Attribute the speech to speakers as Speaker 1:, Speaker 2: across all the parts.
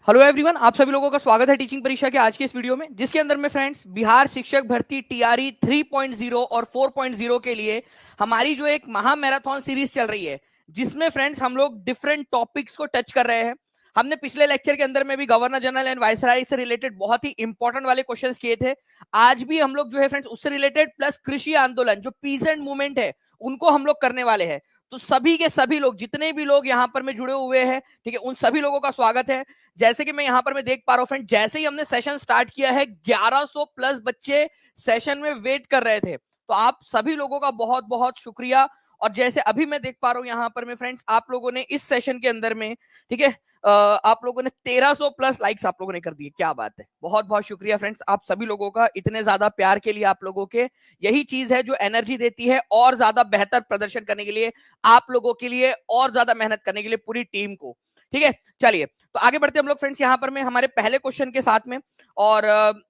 Speaker 1: Hello everyone, आप सभी लोगों का स्वागत है टीचिंग परीक्षा के आज के इस वीडियो में, जिसके अंदर में फ्रेंड्स बिहार शिक्षक भर्ती टीआरई 3.0 और 4.0 के लिए हमारी जो एक महा मैराथन सीरीज चल रही है, जिसमें फ्रेंड्स हम लोग डिफरेंट टॉपिक्स को टच कर रहे हैं। हमने पिछले लेक्चर के अंदर में भी गवर्नर जनरल एंड वायसराय से रिलेटेड बहुत ही इंपॉर्टेंट वाले क्वेश्चंस किए थे। आज भी हम लोग जो है फ्रेंड्स उससे रिलेटेड प्लस कृषि आंदोलन जो पीसेंट मूवमेंट है उनको हम लोग करने वाले हैं। तो सभी के सभी लोग, जितने भी लोग यहाँ पर में जुड़े हुए हैं, ठीक है, उन सभी लोगों का स्वागत है। जैसे कि मैं यहां पर मैं देख पा रहा हूं फ्रेंड, जैसे ही हमने सेशन स्टार्ट किया है 1100 प्लस बच्चे सेशन में वेट कर रहे थे। तो आप सभी लोगों का बहुत बहुत शुक्रिया। और जैसे अभी मैं देख पा रहा हूं यहां पर मैं फ्रेंड्स, आप लोगों ने इस सेशन के अंदर में, ठीक है, आप लोगों ने 1300 प्लस लाइक्स आप लोगों ने कर दिए। क्या बात है, बहुत बहुत शुक्रिया फ्रेंड्स आप सभी लोगों का, इतने ज्यादा प्यार के लिए। आप लोगों के यही चीज है जो एनर्जी देती है और ज्यादा बेहतर प्रदर्शन करने के लिए, आप लोगों के लिए और ज्यादा मेहनत करने के लिए पूरी टीम को। ठीक है, चलिए तो आगे बढ़ते हम लोग फ्रेंड्स यहाँ पर मैं हमारे पहले क्वेश्चन के साथ में। और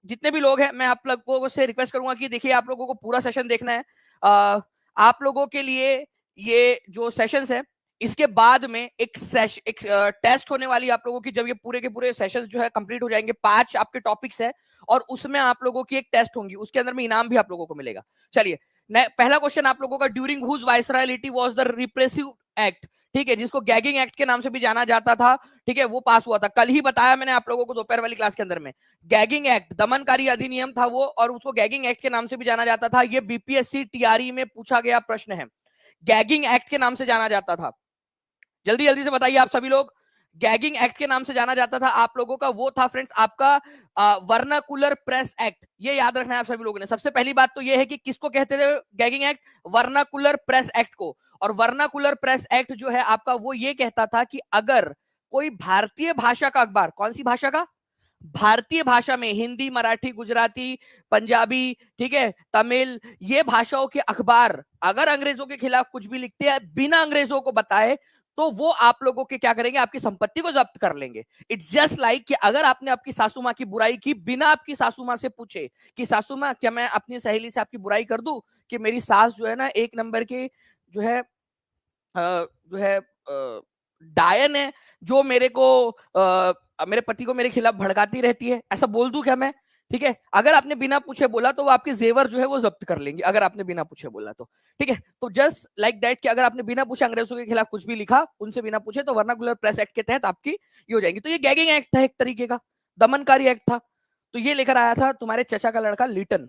Speaker 1: जितने भी लोग हैं, मैं आप लोगों से रिक्वेस्ट करूंगा कि देखिए, आप लोगों को पूरा सेशन देखना है। आप लोगों के लिए ये जो सेशंस है, इसके बाद में एक टेस्ट होने वाली आप लोगों की। जब ये पूरे के पूरे सेशंस जो है कंप्लीट हो जाएंगे, 5 आपके टॉपिक्स है और उसमें आप लोगों की एक टेस्ट होंगी, उसके अंदर में इनाम भी आप लोगों को मिलेगा। चलिए, पहला क्वेश्चन आप लोगों का, during whose viceroyalty was the repressive act, ठीक है, जिसको गैगिंग एक्ट के नाम से भी जाना जाता था, ठीक है, वो पास हुआ था। कल ही बताया मैंने आप लोगों को दोपहर वाली क्लास के अंदर में। गैगिंग एक्ट दमनकारी अधिनियम था वो, और उसको गैगिंग एक्ट के नाम से भी जाना जाता था। ये बीपीएससी टीआरई में पूछा गया प्रश्न है, गैगिंग एक्ट के नाम से जाना जाता था। जल्दी जल्दी से बताइए आप सभी लोग, गैगिंग एक्ट के नाम से जाना जाता था आप लोगों का, वो था फ्रेंड्स आपका वर्नाकुलर प्रेस एक्ट। ये याद रखना है आप सभी लोगों ने। सबसे पहली बात तो ये है कि किसको कहते थे gagging act? Vernacular press act को। और वर्नाकुलर प्रेस एक्ट जो है आपका, वो ये कहता था कि अगर कोई भारतीय भाषा का अखबार, कौन सी भाषा का? भारतीय भाषा में, हिंदी, मराठी, गुजराती, पंजाबी, ठीक है, तमिल, ये भाषाओं के अखबार अगर अंग्रेजों के खिलाफ कुछ भी लिखते हैं बिना अंग्रेजों को बताए, तो वो आप लोगों के क्या करेंगे? आपकी संपत्ति को जब्त कर लेंगे। इट्स जस्ट लाइक कि अगर आपने आपकी सासू माँ की बुराई की बिना आपकी सासू माँ से पूछे कि सासू माँ, क्या मैं अपनी सहेली से आपकी बुराई कर दूं कि मेरी सास जो है ना, एक नंबर के जो है जो है डायन है, जो मेरे को मेरे पति को मेरे खिलाफ भड़काती रहती है, ऐसा बोल दूं क्या मैं? ठीक है, अगर आपने बिना पूछे बोला तो वो आपके जेवर जो है वो जब्त कर लेंगे, अगर आपने बिना पूछे बोला तो। ठीक है, तो जस्ट लाइक दैट कि अगर आपने बिना पूछे अंग्रेजों के खिलाफ कुछ भी लिखा उनसे बिना पूछे, तो वर्नाकुलर प्रेस एक्ट के तहत आपकी ये हो जाएंगी। तो ये गैगिंग एक्ट था, एक तरीके का दमनकारी एक्ट था। तो ये लेकर आया था तुम्हारे चचा का लड़का लिटन,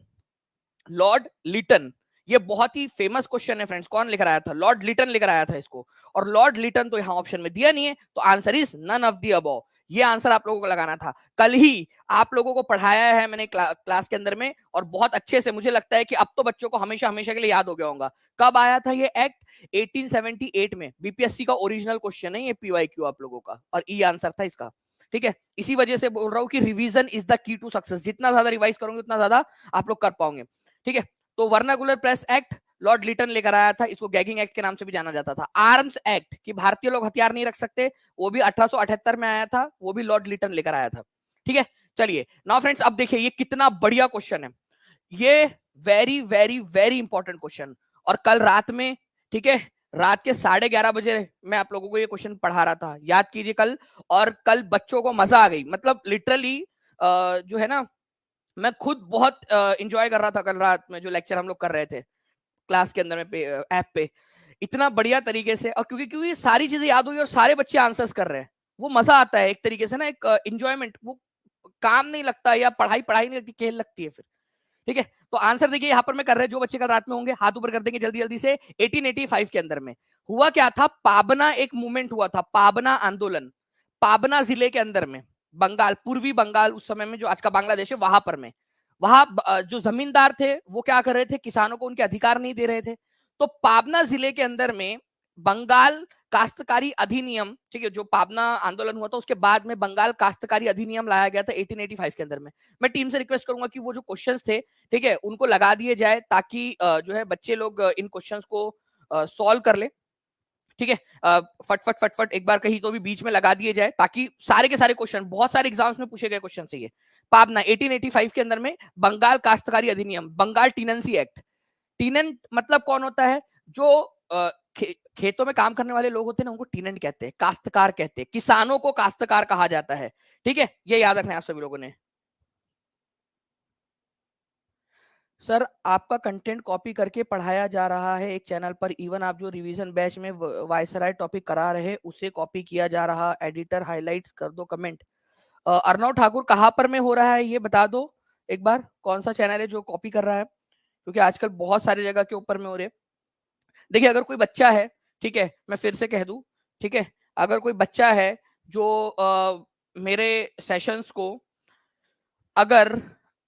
Speaker 1: लॉर्ड लिटन। ये बहुत ही फेमस क्वेश्चन है फ्रेंड्स, कौन लेकर आया था? लॉर्ड लिटन लेकर आया था इसको। और लॉर्ड लिटन तो यहां ऑप्शन में दिया नहीं है, तो answer is none of the above. ये आंसर आप लोगों को लगाना था। कल ही आप लोगों को पढ़ाया है मैंने क्लास के अंदर में, और बहुत अच्छे से। मुझे लगता है कि अब तो बच्चों को हमेशा हमेशा के लिए याद हो गया होगा कब आया था ये एक्ट। 1878 में। बीपीएससी का ओरिजिनल क्वेश्चन है ये, पीवाईक्यू आप लोगों का, और ई आंसर था इसका। ठीक है, इसी वजह से बोल रहा हूं कि revision is the key to success. जितना ज्यादा रिवाइज करोगे उतना ज्यादा आप लोग कर पाओगे। ठीक है, तो vernacular press act Lord Lytton लेकर आया था, इसको गैगिंग एक्ट के नाम से भी जाना जाता था। आर्म्स एक्ट कि भारतीय लोग हथियार नहीं रख सकते, वो भी 1878 में आया था, वो भी लॉर्ड लिटन लेकर आया था। ठीक है, चलिए नाउ फ्रेंड्स, अब देखिए ये कितना बढ़िया क्वेश्चन है। ये very very very important question. और कल रात में, ठीक है, रात के 11:30 बजे मैं आप लोगों को ये क्वेश्चन पढ़ा रहा था, याद कीजिए कल। और कल बच्चों को मजा आ गई, मतलब लिटरली जो है ना, मैं खुद बहुत इंजॉय कर रहा था कल रात में जो लेक्चर हम लोग कर रहे थे क्लास के अंदर में ऐप पे, इतना बढ़िया तरीके से। और क्योंकि क्योंकि सारी चीजें याद हुई और सारे बच्चे आंसर्स कर रहे हैं, वो मजा आता है एक तरीके से ना, एक इंजॉयमेंट। वो काम नहीं लगता, या पढ़ाई पढ़ाई नहीं लगती, खेल लगती है फिर। ठीक है, तो आंसर देखिए यहाँ पर मैं कर रहे हैं, जो बच्चे कल रात में होंगे हाथ ऊपर कर देंगे जल्दी जल्दी से। 1885 के अंदर में हुआ क्या था? पाबना एक मूवमेंट हुआ था, पाबना आंदोलन। पाबना जिले के अंदर में, बंगाल, पूर्वी बंगाल उस समय में, जो आज का बांग्लादेश है, वहां पर में, वहां जो जमींदार थे वो क्या कर रहे थे? किसानों को उनके अधिकार नहीं दे रहे थे। तो पाबना जिले के अंदर में बंगाल काश्तकारी अधिनियम, ठीक है, जो पाबना आंदोलन हुआ था उसके बाद में बंगाल काश्तकारी अधिनियम लाया गया था 1885 के अंदर में। मैं टीम से रिक्वेस्ट करूंगा कि वो जो क्वेश्चंस थे, ठीक है, उनको लगा दिए जाए, ताकि जो है बच्चे लोग इन क्वेश्चंस को सॉल्व कर ले। ठीक है, फटफट फटफट एक बार कहीं तो भी बीच में लगा दिए जाए, ताकि सारे के सारे क्वेश्चन, बहुत सारे एग्जाम्स में पूछे गए क्वेश्चन से ये। पाबना 1885 के अंदर में बंगाल काश्तकारी अधिनियम, बंगाल टीनेंसी एक्ट। टीनेंट मतलब कौन होता है? जो खेतों में काम करने वाले लोग होते हैं ना, उनको टीनेंट कहते हैं, काश्तकार कहते हैं, किसानों को काश्तकार कहा जाता है। ठीक है, ये याद रखना है आप सभी लोगों ने। सर आपका कंटेंट कॉपी करके पढ़ाया जा रहा है एक चैनल पर, इवन आप जो रिवीजन बैच में वायसराय टॉपिक करा रहे उसे कॉपी किया जा रहा। एडिटर हाइलाइट्स कर दो कमेंट। अर्णव ठाकुर कहाँ पर में हो रहा है ये बता दो एक बार, कौन सा चैनल है जो कॉपी कर रहा है, क्योंकि आजकल बहुत सारी जगह के ऊपर में हो रहे। देखिए अगर कोई बच्चा है, ठीक है, मैं फिर से कह दूं, ठीक है, अगर कोई बच्चा है जो मेरे सेशंस को अगर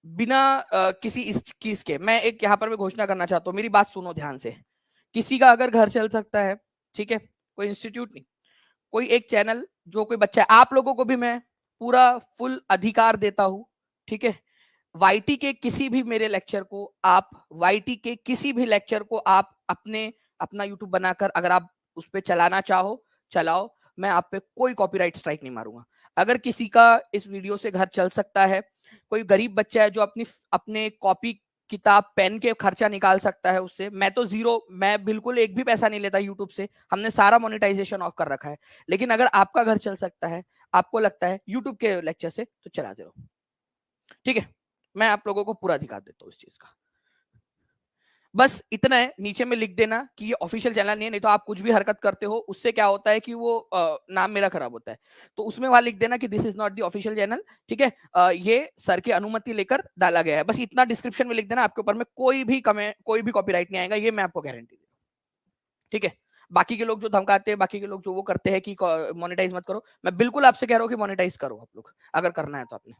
Speaker 1: बिना किसी इस चीज के, मैं एक यहाँ पर मैं घोषणा करना चाहता हूँ, मेरी बात सुनो ध्यान से। किसी का अगर घर चल सकता है, ठीक है, कोई इंस्टीट्यूट नहीं, कोई एक चैनल जो कोई बच्चा है, आप लोगों को भी मैं पूरा फुल अधिकार देता हूं, ठीक है, वाईटी के किसी भी मेरे लेक्चर को आप, वाईटी के किसी भी लेक्चर को आप अपना यूट्यूब बनाकर अगर आप उस पर चलाना चाहो चलाओ, मैं आप पे कोई कॉपीराइट स्ट्राइक नहीं मारूंगा। अगर किसी का इस वीडियो से घर चल सकता है, कोई गरीब बच्चा है जो अपने कॉपी किताब पेन के खर्चा निकाल सकता है उससे, मैं तो जीरो, मैं बिल्कुल एक भी पैसा नहीं लेता यूट्यूब से, हमने सारा मोनेटाइजेशन ऑफ कर रखा है। लेकिन अगर आपका घर चल सकता है, आपको लगता है यूट्यूब के लेक्चर से, तो चलाते रहो, ठीक है, मैं आप लोगों को पूरा अधिकार देता हूँ इस चीज का। बस इतना है, नीचे में लिख देना कि ये ऑफिशियल चैनल नहीं है, नहीं तो आप कुछ भी हरकत करते हो उससे क्या होता है कि वो नाम मेरा खराब होता है। तो उसमें वहां लिख देना कि this is not the official channel, ठीक है, ये सर की अनुमति लेकर डाला गया है, बस इतना डिस्क्रिप्शन में लिख देना। आपके ऊपर में कोई भी कॉपीराइट नहीं आएगा, ये मैं आपको गारंटी दे रहा हूं, ठीक है। बाकी के लोग जो धमकाते हैं, बाकी के लोग जो वो करते हैं कि मोनेटाइज मत करो, मैं बिल्कुल आपसे कह रहा हूँ कि मोनेटाइज करो आप लोग, अगर करना है तो आपने।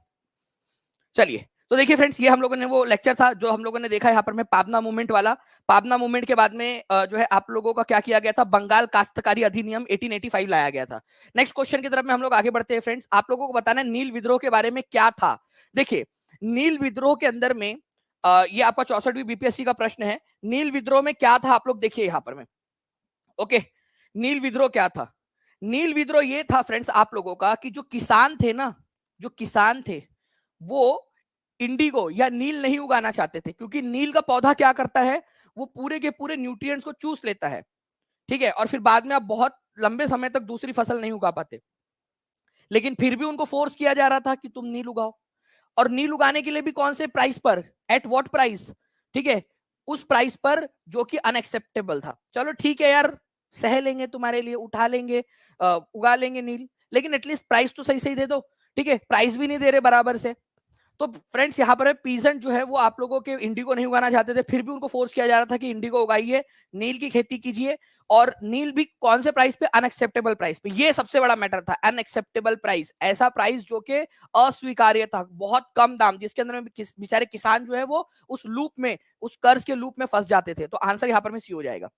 Speaker 1: चलिए, तो देखिए फ्रेंड्स, ये हम लोगों ने वो लेक्चर था जो हम लोगों ने देखा यहाँ पर में पाबना मूवमेंट वाला। पाबना मूवमेंट के बाद में जो है आप लोगों का क्या किया गया था, बंगाल काश्तकारी अधिनियम 1885 लाया गया था। नेक्स्ट क्वेश्चन की तरफ में हम लोग आगे बढ़ते हैं फ्रेंड्स। आप लोगों को बताना है नील विद्रोह के बारे में क्या था। देखिए नील विद्रोह के अंदर में ये आपका 64वीं बीपीएससी का प्रश्न है, नील विद्रोह में क्या था आप लोग देखिए यहाँ पर में। ओके, नील विद्रोह क्या था? नील विद्रोह ये था फ्रेंड्स आप लोगों का कि जो किसान थे ना, जो किसान थे वो इंडिगो या नील नहीं उगाना चाहते थे, क्योंकि नील का पौधा क्या करता है, वो पूरे के पूरे न्यूट्रिएंट्स को चूस लेता है, ठीक है, और फिर बाद में आप बहुत लंबे समय तक दूसरी फसल नहीं उगा पाते। लेकिन फिर भी उनको फोर्स किया जा रहा था कि तुम नील उगाओ, और नील उगाने के लिए भी कौन से प्राइस पर, एट व्हाट प्राइस, ठीक है, उस प्राइस पर जो कि अनएक्सेप्टेबल था। चलो ठीक है यार, सह लेंगे तुम्हारे लिए, उठा लेंगे, उगा लेंगे नील, लेकिन एटलीस्ट प्राइस तो सही सही दे दो, ठीक है, प्राइस भी नहीं दे रहे बराबर से। तो फ्रेंड्स यहाँ पर पीजेंट जो है वो आप लोगों के इंडिगो नहीं उगाना चाहते थे, फिर भी उनको फोर्स किया जा रहा था कि इंडिगो उगाइए, नील की खेती कीजिए, और नील भी कौन से प्राइस पे, अनएक्सेप्टेबल प्राइस पे। ये सबसे बड़ा मैटर था, अनएक्सेप्टेबल प्राइस, ऐसा प्राइस जो कि अस्वीकार्य था, बहुत कम दाम, जिसके अंदर में बेचारे किसान जो है वो उस लूप में, उस कर्ज के लूप में फंस जाते थे। तो आंसर यहाँ पर में सी हो जाएगा।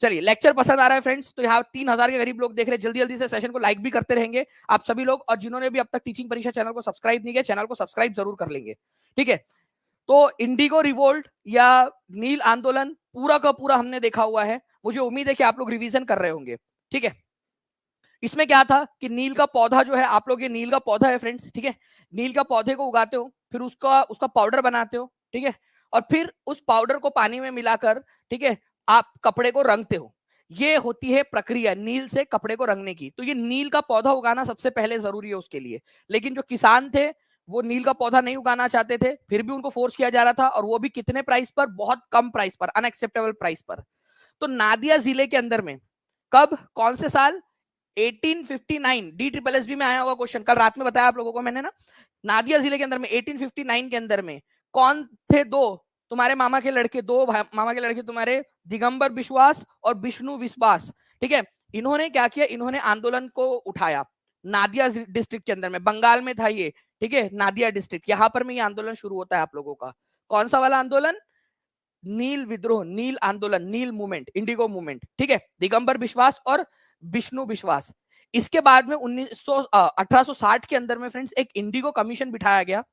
Speaker 1: चलिए, लेक्चर पसंद आ रहा है फ्रेंड्स, तो यहाँ 3000 के करीब लोग देख रहे हैं, जल्दी जल्दी से सेशन को लाइक भी करते रहेंगे आप सभी लोग, और जिन्होंने भी अब तक टीचिंग परीक्षा चैनल को सब्सक्राइब नहीं किया, चैनल को सब्सक्राइब जरूर कर लेंगे, ठीक है। तो इंडिगो रिवोल्ट या नील आंदोलन पूरा का पूरा हमने देखा हुआ है, मुझे उम्मीद है कि आप लोग रिवीजन कर रहे होंगे, ठीक है। इसमें क्या था कि नील का पौधा जो है, आप लोग, ये नील का पौधा है फ्रेंड्स, ठीक है, नील का पौधे को उगाते हो, फिर उसका पाउडर बनाते हो, ठीक है, और फिर उस पाउडर को पानी में मिलाकर, ठीक है, आप कपड़े को रंगते हो। ये होती है प्रक्रिया नील से कपड़े को रंगने की। तो ये नील का पौधा उगाना सबसे पहले जरूरी है उसके लिए, लेकिन जो किसान थे वो नील का पौधा नहीं उगाना चाहते थे, फिर भी उनको फोर्स किया जा रहा था, और वो भी कितने प्राइस पर, बहुत कम प्राइस पर, अनएक्सेप्टेबल प्राइस पर। तो नादिया जिले के अंदर में कब, कौन से साल, 1859, DSSB में आया हुआ क्वेश्चन, कल रात में बताया आप लोगों को मैंने ना, नादिया जिले के अंदर में 1859 के अंदर में कौन थे दो तुम्हारे मामा के लड़के, दो मामा के लड़के तुम्हारे, दिगंबर विश्वास और विष्णु विश्वास, ठीक है। इन्होंने क्या किया, इन्होंने आंदोलन को उठाया नादिया डिस्ट्रिक्ट के अंदर में, बंगाल में था ये, ठीक है, नादिया डिस्ट्रिक्ट, यहां पर में ये आंदोलन शुरू होता है आप लोगों का। कौन सा वाला आंदोलन, नील विद्रोह, नील आंदोलन, नील मूवमेंट, इंडिगो मूवमेंट, ठीक है, दिगंबर विश्वास और विष्णु विश्वास। इसके बाद में 1860 के अंदर में फ्रेंड्स एक इंडिगो कमीशन बिठाया गया।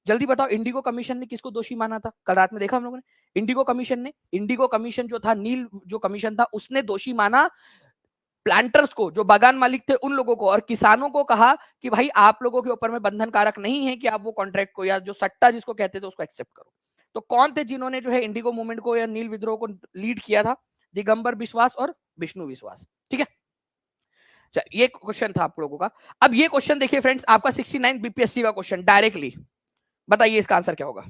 Speaker 1: जल्दी बताओ, इंडिगो कमीशन ने किसको दोषी माना था? कल रात में देखा हम लोगों ने, इंडिगो कमीशन जो था, नील जो कमीशन था, उसने दोषी माना प्लांटर्स को, जो बागान मालिक थे उन लोगों को, और किसानों को कहा कि भाई आप लोगों के ऊपर में बंधन कारक नहीं है कि आप वो कॉन्ट्रैक्ट को, या जो सट्टा जिसको कहते थे, उसको एक्सेप्ट करो। तो कौन थे जिन्होंने जो है इंडिगो मूवमेंट को या नील विद्रोह को लीड किया था? दिगंबर विश्वास और विष्णु विश्वास। ठीक है, ये क्वेश्चन था आप लोगों का। अब ये क्वेश्चन देखिए फ्रेंड्स, आपका 69 बीपीएससी का क्वेश्चन डायरेक्टली, बताइए इसका आंसर क्या होगा।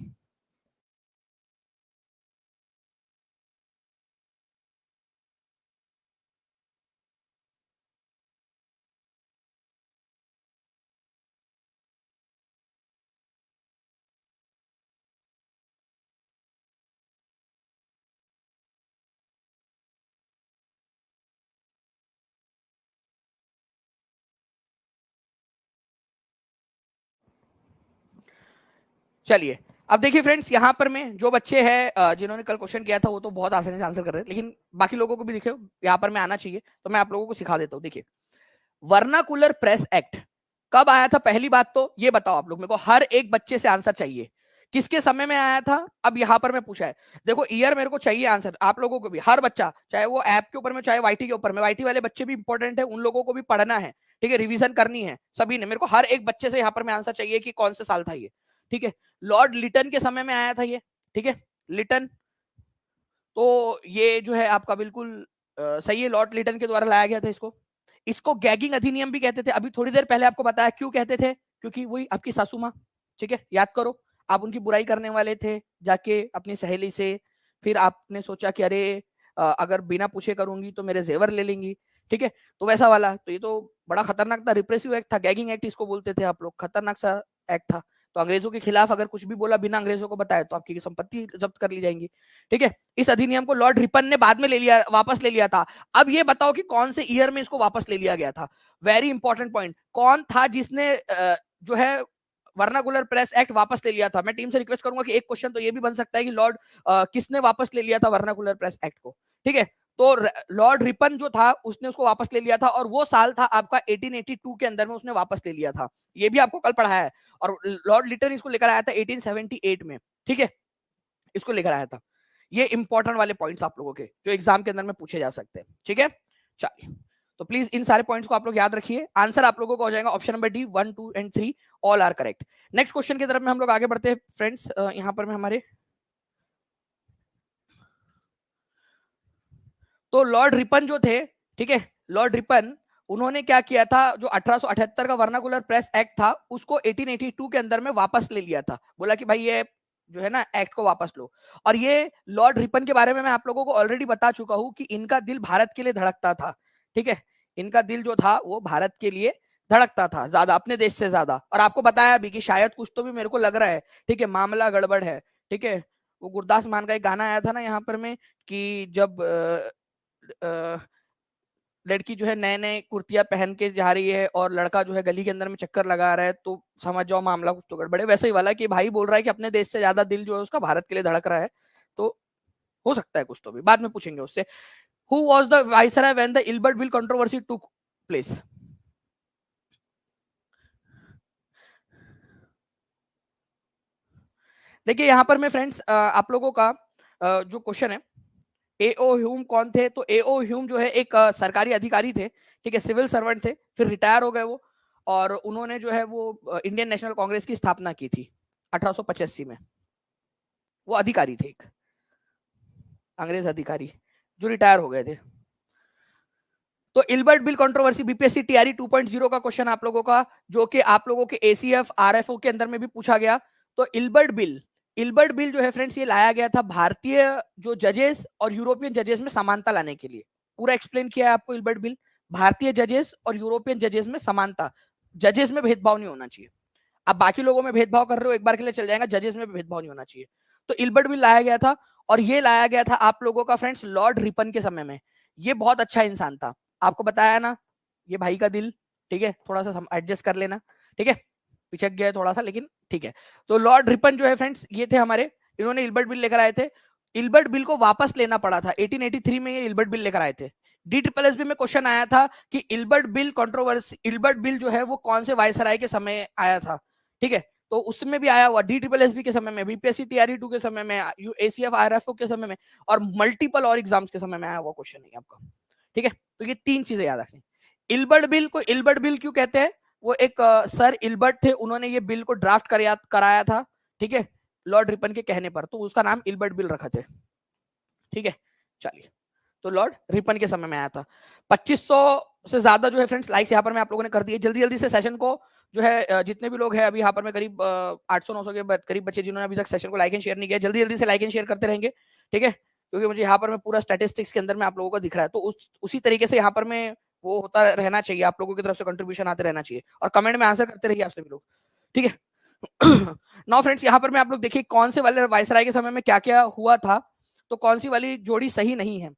Speaker 1: चलिए, अब देखिए फ्रेंड्स, यहां पर में जो बच्चे हैं जिन्होंने कल क्वेश्चन किया था वो तो बहुत आसानी से आंसर कर रहे हैं, लेकिन बाकी लोगों को भी देखिए यहाँ पर में आना चाहिए, तो मैं आप लोगों को सिखा देता हूँ। देखिए, वर्नाकुलर प्रेस एक्ट कब आया था, पहली बात तो ये बताओ आप लोग मेरे को, हर एक बच्चे से आंसर चाहिए, किसके समय में आया था। अब यहां पर मैं पूछा है, देखो ईयर मेरे को चाहिए आंसर, आप लोगों को भी, हर बच्चा, चाहे वो ऐप के ऊपर में चाहे वाईटी के ऊपर में, वाईटी वाले बच्चे भी इंपॉर्टेंट है, उन लोगों को भी पढ़ना है, ठीक है, रिवीजन करनी है सभी ने, मेरे को हर एक बच्चे से यहाँ पर में आंसर चाहिए कि कौन से साल था ये। ठीक है, लॉर्ड लिटन के समय में आया था ये। ठीक है, लिटन, तो ये जो है आपका बिल्कुल सही है, लॉर्ड लिटन के द्वारा लाया गया था इसको। इसको गैगिंग अधिनियम भी कहते थे, अभी थोड़ी देर पहले आपको बताया क्यों कहते थे, क्योंकि वही आपकी सासू माँ, ठीक है, याद करो, आप उनकी बुराई करने वाले थे जाके अपनी सहेली से, फिर आपने सोचा कि अरे अगर बिना पूछे करूंगी तो मेरे जेवर ले लेंगी, ठीक है, तो वैसा वाला, तो ये तो बड़ा खतरनाक था, रिप्रेसिव एक्ट था, गैगिंग एक्ट इसको बोलते थे आप लोग, खतरनाक सा एक्ट था। तो अंग्रेजों के खिलाफ अगर कुछ भी बोला बिना अंग्रेजों को बताए तो आपकी संपत्ति जब्त कर ली जाएंगी। ठीक है, इस अधिनियम को लॉर्ड रिपन ने बाद में ले लिया, वापस ले लिया था। अब ये बताओ कि कौन से ईयर में इसको वापस ले लिया गया था, वेरी इंपॉर्टेंट पॉइंट, कौन था जिसने जो है वर्नाकुलर प्रेस एक्ट वापस ले लिया था। मैं टीम से रिक्वेस्ट करूंगा कि एक क्वेश्चन तो ये भी बन सकता है कि लॉर्ड किसने वापस ले लिया था वर्नाकुलर प्रेस एक्ट को। ठीक है, तो लॉर्ड रिपन जो था उसने उसको वापस ले लिया था, और वो साल था आपका 1882 के अंदर में उसने वापस ले लिया था, ये भी आपको कल पढ़ाया है। और लॉर्ड लिटन इसको लेकर आया था 1878 में। ठीक है, इसको लेकर आया था। ये इंपॉर्टेंट वाले पॉइंट्स आप लोगों के जो एग्जाम के अंदर में पूछे जा सकते हैं। ठीक है, चलिए, तो प्लीज इन सारे पॉइंट्स को आप लोग याद रखिए। आंसर आप लोगों को हो जाएगा option number D, 1, 2 and 3 all are correct. Next question की तरफ में हम लोग आगे बढ़ते हैं फ्रेंड्स। यहां पर में हमारे, तो लॉर्ड रिपन जो थे, ठीक है, लॉर्ड रिपन, उन्होंने क्या किया था, जो 1878 का वर्नाकुलर प्रेस एक्ट था उसको 1882 के अंदर में वापस ले लिया था, बोला कि भाई ये जो है ना एक्ट को वापस लो। और ये लॉर्ड रिपन के बारे में मैं आप लोगों को ऑलरेडी बता चुका हूं कि इनका दिल भारत के लिए धड़कता था। ठीक है, इनका दिल जो था वो भारत के लिए धड़कता था ज्यादा, अपने देश से ज्यादा। और आपको बताया भी कि शायद कुछ तो भी मेरे को लग रहा है, ठीक है, मामला गड़बड़ है। ठीक है, वो गुरदास मान का एक गाना आया था ना यहाँ पर में, कि जब लड़की जो है नए नए कुर्तियां पहन के जा रही है और लड़का जो है गली के अंदर में चक्कर लगा रहा है, तो समझ जाओ मामला कुछ तो गड़बड़े। वैसे ही वाला कि भाई बोल रहा है कि अपने देश से ज्यादा दिल जो है उसका भारत के लिए धड़क रहा है, तो हो सकता है कुछ तो भी, बाद में पूछेंगे उससे। Who was the viceroy when the Ilbert bill controversy took place. देखिए यहां पर मैं फ्रेंड्स आप लोगों का जो क्वेश्चन है, एओ ह्यूम कौन थे, तो एओ ह्यूम जो है एक सरकारी अधिकारी थे, ठीक है, सिविल सर्वेंट थे, फिर रिटायर हो गए वो, और उन्होंने जो है वो इंडियन नेशनल कांग्रेस की स्थापना की थी 1885 में। वो अधिकारी थे, एक अंग्रेज अधिकारी जो रिटायर हो गए थे। तो Ilbert bill controversy, BPSC TRE 2.0 का क्वेश्चन आप लोगों का, जो कि आप लोगों के एसीएफ आरएफओ के अंदर में भी पूछा गया। तो इल्बर्ट बिल जो है फ्रेंड्स, ये लाया गया था भारतीय जो जजेस और यूरोपियन जजेस में समानता लाने के लिए। पूरा एक्सप्लेन किया है आपको इल्बर्ट बिल, भारतीय जजेस और यूरोपियन जजेस में समानता, जजेस में भेदभाव नहीं होना चाहिए। आप बाकी लोगों में भेदभाव कर रहे हो, एक बार के लिए चल जाएगा, जजेस में भेदभाव नहीं होना चाहिए। तो इल्बर्ट बिल लाया गया था, और ये लाया गया था आप लोगों का फ्रेंड्स लॉर्ड रिपन के समय में। ये बहुत अच्छा इंसान था, आपको बताया ना, ये भाई का दिल, ठीक है, थोड़ा सा एडजस्ट कर लेना, ठीक है, पिछक गया थोड़ा सा लेकिन ठीक है। तो लॉर्ड रिपन जो है फ्रेंड्स, ये थे हमारे, इन्होंने इल्बर्ट बिल लेकर आए थे। इल्बर्ट बिल को वापस लेना पड़ा था 1883 में, ये इल्बर्ट बिल लेकर आए थे। डी ट्रिपल एस बी में क्वेश्चन आया था कि Ilbert bill controversy, Ilbert bill जो है वो कौन से वायसराय के समय आया था। ठीक है, तो उसमें भी आया हुआ, डी ट्रिपल एस बी के समय में, बीपीएससी टीआरई 2 के समय में, एसीएफ आरएफओ के समय में, और मल्टीपल और एग्जाम्स के समय में आया हुआ क्वेश्चन है आपका। ठीक है, तो ये तीन चीजें याद रखनी। इल्बर्ट बिल को इल्बर्ट बिल क्यों कहते हैं, वो एक सर इल्बर्ट थे, उन्होंने ये बिल को ड्राफ्ट कराया था, ठीक है, लॉर्ड रिपन के कहने पर, तो उसका नाम इल्बर्ट बिल रखा थे। ठीक है, चलिए, तो लॉर्ड रिपन के समय में आया था। 2500 से ज्यादा जो है फ्रेंड्स लाइक्स यहाँ पर मैं आप लोगों ने कर दिए। जल्दी जल्दी से सेशन को जो है जितने भी लोग हैं अभी यहाँ पर मैं करीब 800-900 के करीब बच्चे जिन्होंने अभी तक सेशन को लाइक एंड शेयर नहीं किया, जल्दी जल्दी से लाइक एंड शेयर करते रहेंगे, ठीक है, क्योंकि मुझे यहाँ पर मैं पूरा स्टैटिस्टिक्स के अंदर में आप लोगों को दिख रहा है, तो उसी तरीके से यहाँ पर मैं वो होता रहना चाहिए, आप लोगों की तरफ से कंट्रीब्यूशन आते रहना चाहिए और कमेंट में आंसर करते रहिए आप सभी लोग, ठीक है। नाउ फ्रेंड्स यहाँ पर मैं आप लोग देखिए कौन से वाले वायसराय के समय में क्या क्या हुआ था, तो कौन सी वाली जोड़ी सही नहीं है।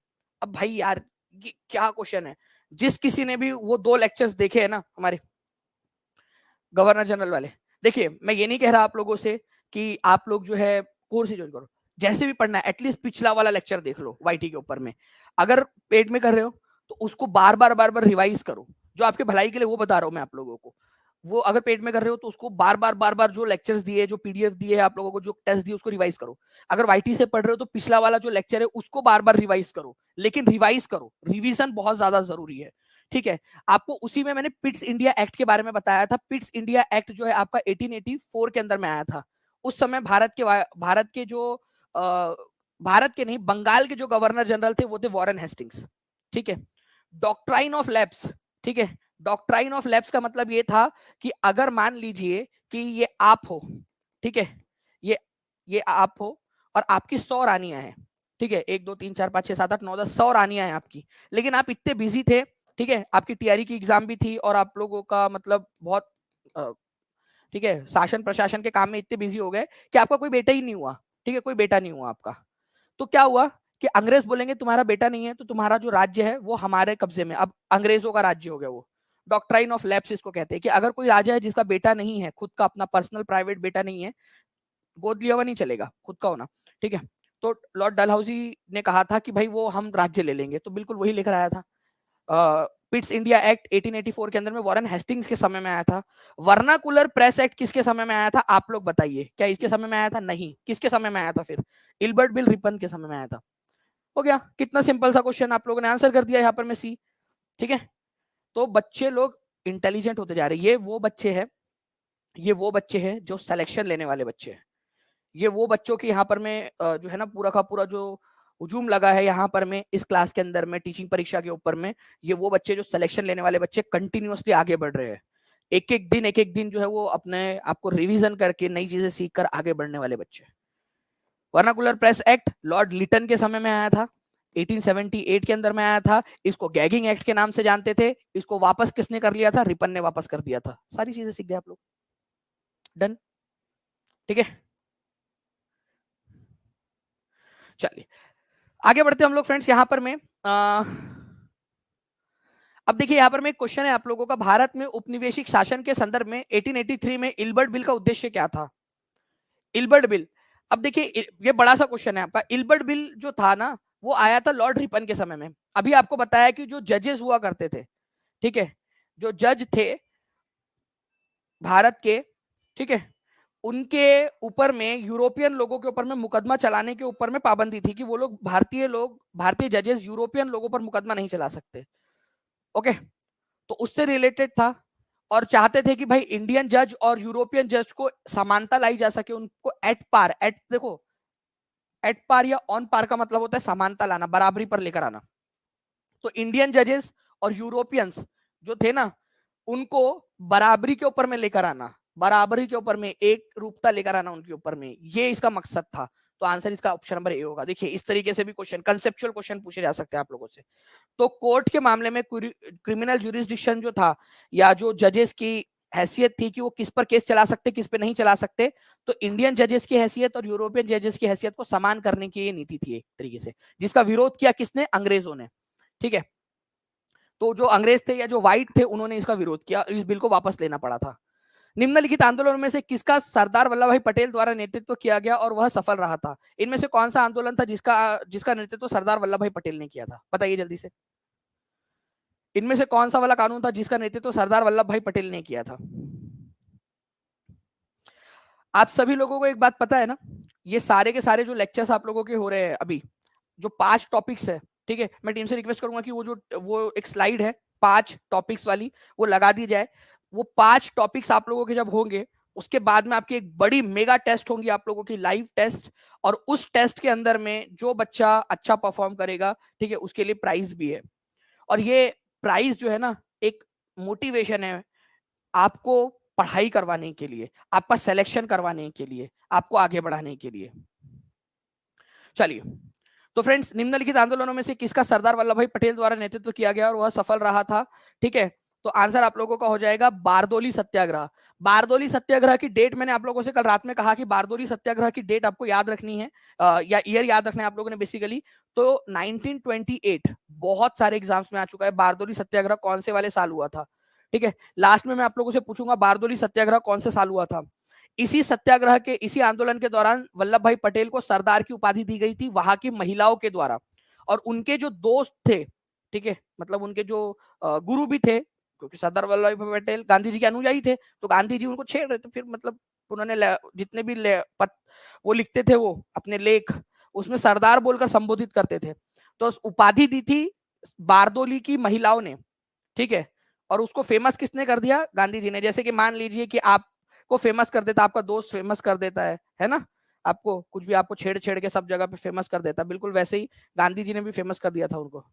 Speaker 1: अब भाई यार ये क्या क्वेश्चन है, जिस किसी ने भी वो 2 लेक्चर्स देखे हैं ना हमारे गवर्नर जनरल वाले, देखिए मैं ये नहीं कह रहा आप लोगों से कि आप लोग जो है कोर्स ही ज्वाइन करो, जैसे भी पढ़ना है एटलीस्ट पिछला वाला लेक्चर देख लो वाईटी के ऊपर में, अगर पेड में कर रहे हो तो उसको बार बार रिवाइज करो, जो आपके भलाई के लिए वो बता रहा हूं मैं आप लोगों को, वो अगर पेड में कर रहे हो तो उसको बार बार जो लेक्चर्स दिए, जो पीडीएफ दिए आप लोगों को, जो टेस्ट दिए उसको रिवाइज करो। अगर वाईटी से पढ़ रहे हो तो पिछला वाला जो लेक्चर है उसको बार बार रिवाइज करो, लेकिन रिवाइज करो, रिवीजन बहुत ज्यादा जरूरी है, ठीक है। आपको उसी में मैंने पिट्स इंडिया एक्ट के बारे में बताया था। पिट्स इंडिया एक्ट जो है आपका 1884 के अंदर में आया था। उस समय भारत के नहीं बंगाल के जो गवर्नर जनरल थे वो थे वॉरेन हेस्टिंग्स, ठीक है। डॉक्ट्राइन ऑफ लैप्स, ठीक है, डॉक्ट्राइन ऑफ लैप्स का मतलब ये था कि अगर मान लीजिए कि ये आप हो, ठीक है, ये आप हो और आपकी 100 रानियां हैं, ठीक है, 1 2 3 4 5 6 7 8 9 10 100 रानियां हैं आपकी, लेकिन आप इतने बिजी थे, ठीक है, आपकी टीआरई की एग्जाम भी थी और आप लोगों का मतलब बहुत ठीक है शासन प्रशासन के काम में इतने बिजी हो गए कि आपका कोई बेटा ही नहीं हुआ, ठीक है, कोई बेटा नहीं हुआ आपका, तो क्या हुआ कि अंग्रेज बोलेंगे तुम्हारा बेटा नहीं है तो तुम्हारा जो राज्य है वो हमारे कब्जे में, अब अंग्रेजों का राज्य हो गया वो। डॉक्ट्राइन ऑफ लैप्स इसको कहते हैं कि अगर कोई राजा है जिसका बेटा नहीं है, खुद का अपना पर्सनल प्राइवेट बेटा नहीं है, गोद लिया हुआ नहीं चलेगा, खुद का होना, ठीक है। तो लॉर्ड डलहौजी ने कहा था कि भाई वो हम राज्य ले लेंगे, तो बिल्कुल वही लेकर आया था। पिट्स इंडिया एक्ट 1884 के अंदर में वॉरेन हेस्टिंग्स के समय में आया था। वर्नाकुलर प्रेस एक्ट किसके समय में आया था आप लोग बताइए, क्या इसके समय में आया था? नहीं। किसके समय में आया था फिर? इल्बर्ट बिल रिपन के समय में आया था। हो गया, कितना सिंपल सा क्वेश्चन, आप लोगों ने आंसर कर दिया यहाँ पर में सी, ठीक है। तो बच्चे लोग इंटेलिजेंट होते जा रहे हैं, ये वो बच्चे हैं जो सिलेक्शन लेने वाले बच्चे हैं, ये वो बच्चों की यहाँ पर में जो है ना पूरा का पूरा जो हुजूम लगा है यहाँ पर में इस क्लास के अंदर में टीचिंग परीक्षा के ऊपर में, ये वो बच्चे जो सिलेक्शन लेने वाले बच्चे कंटिन्यूअसली आगे बढ़ रहे हैं, एक एक दिन जो है वो अपने आपको रिवीजन करके नई चीजें सीख कर आगे बढ़ने वाले बच्चे। Vernacular press act Lord Lytton के समय में आया था, 1878 के अंदर में आया था। इसको गैगिंग एक्ट के नाम से जानते थे, इसको वापस किसने कर लिया था? रिपन ने वापस कर दिया था। सारी चीजें सीख गए आप लोग, डन, ठीक है। चलिए आगे बढ़ते हम लोग फ्रेंड्स यहाँ पर में अब देखिए यहाँ पर में एक क्वेश्चन है आप लोगों का, भारत में उपनिवेशिक शासन के संदर्भ में 1883 में इल्बर्ट बिल का उद्देश्य क्या था? इल्बर्ट बिल, अब देखिए ये बड़ा सा क्वेश्चन है आपका। इल्बर्ट बिल जो था ना वो आया था लॉर्ड रिपन के समय में। अभी आपको बताया कि जो जजेस हुआ करते थे, ठीक है, जो जज थे भारत के, ठीक है, उनके ऊपर में यूरोपियन लोगों के ऊपर में मुकदमा चलाने के ऊपर में पाबंदी थी कि वो लोग भारतीय जजेस यूरोपियन लोगों पर मुकदमा नहीं चला सकते, ओके। तो उससे रिलेटेड था और चाहते थे कि भाई इंडियन जज और यूरोपियन जज को समानता लाई जा सके, उनको देखो एट पार या ऑन पार का मतलब होता है समानता लाना, बराबरी पर लेकर आना। तो इंडियन जजेस और यूरोपियंस जो थे ना उनको बराबरी के ऊपर में लेकर आना, बराबरी के ऊपर में एक रूपता लेकर आना उनके ऊपर में, ये इसका मकसद था। तो आंसर इसका ऑप्शन नंबर ए होगा। देखिए इस तरीके से भी क्वेश्चन, कंसेप्चुअल क्वेश्चन पूछे जा सकते हैं आप लोगों से। तो कोर्ट के मामले में क्रिमिनल ज्यूरिसडिक्शन जो था या जो जजेस की हैसियत थी कि वो किस पर केस चला सकते किस पे नहीं चला सकते, तो इंडियन जजेस की हैसियत और यूरोपियन जजेस की हैसियत को समान करने की ये नीति थी एक तरीके से, जिसका विरोध किया किसने? अंग्रेजों ने, ठीक है। तो जो अंग्रेज थे या जो व्हाइट थे उन्होंने इसका विरोध किया, इस बिल को वापस लेना पड़ा था। निम्नलिखित आंदोलनों में से किसका सरदार वल्लभ भाई पटेल द्वारा नेतृत्व किया गया और वह सफल रहा था? इनमें से कौन सा आंदोलन था जिसका नेतृत्व सरदार वल्लभ भाई पटेल ने किया था? बताइए जल्दी से। इनमें से कौन सा वाला कानून था जिसका नेतृत्व सरदार वल्लभ भाई पटेल ने किया था? आप सभी लोगों को एक बात पता है ना, ये सारे के सारे जो लेक्चर्स आप लोगों के हो रहे हैं अभी, जो 5 टॉपिक्स है, ठीक है, मैं टीम से रिक्वेस्ट करूंगा कि वो एक स्लाइड है 5 टॉपिक्स वाली, वो लगा दी जाए। वो 5 टॉपिक्स आप लोगों के जब होंगे उसके बाद में आपकी एक बड़ी मेगा टेस्ट होंगी आप लोगों की, लाइव टेस्ट, और उस टेस्ट के अंदर में जो बच्चा अच्छा परफॉर्म करेगा, ठीक है, उसके लिए प्राइज भी है। और ये प्राइज जो है ना, एक मोटिवेशन है आपको पढ़ाई करवाने के लिए, आपका सिलेक्शन करवाने के लिए, आपको आगे बढ़ाने के लिए। चलिए, तो फ्रेंड्स, निम्नलिखित आंदोलनों में से किसका सरदार वल्लभ भाई पटेल द्वारा नेतृत्व किया गया और वह सफल रहा था? ठीक है, तो आंसर आप लोगों का हो जाएगा बारदोली सत्याग्रह। बारदोली सत्याग्रह की डेट मैंने आप लोगों से कल रात में कहा कि बारदोली सत्याग्रह की डेट आपको याद रखनी है, या ईयर याद रखना है आप लोगों ने बेसिकली। तो 1928 बहुत सारे एग्जाम्स में आ चुका है, बारदोली सत्याग्रह कौन से वाले साल हुआ था। ठीक है, लास्ट में मैं आप लोगों से पूछूंगा बारदोली सत्याग्रह कौन से साल हुआ था। इसी सत्याग्रह के, इसी आंदोलन के दौरान वल्लभ भाई पटेल को सरदार की उपाधि दी गई थी वहां की महिलाओं के द्वारा, और उनके जो दोस्त थे, ठीक है, मतलब उनके जो गुरु भी थे, क्योंकि सरदार वल्लभ भाई पटेल गांधी जी के अनुयायी थे, तो गांधी जी उनको छेड़ रहे थे, फिर मतलब उन्होंने जितने भी वो लिखते थे, वो अपने लेख उसमें सरदार बोलकर संबोधित करते थे। तो उपाधि दी थी बारदोली की महिलाओं ने, ठीक है, और उसको फेमस किसने कर दिया? गांधी जी ने। जैसे कि मान लीजिए कि आप को फेमस कर देता, आपका दोस्त फेमस कर देता है ना, आपको कुछ भी, आपको छेड़ छेड़ के सब जगह पे फेमस कर देता, बिल्कुल वैसे ही गांधी जी ने भी फेमस कर दिया था उनको।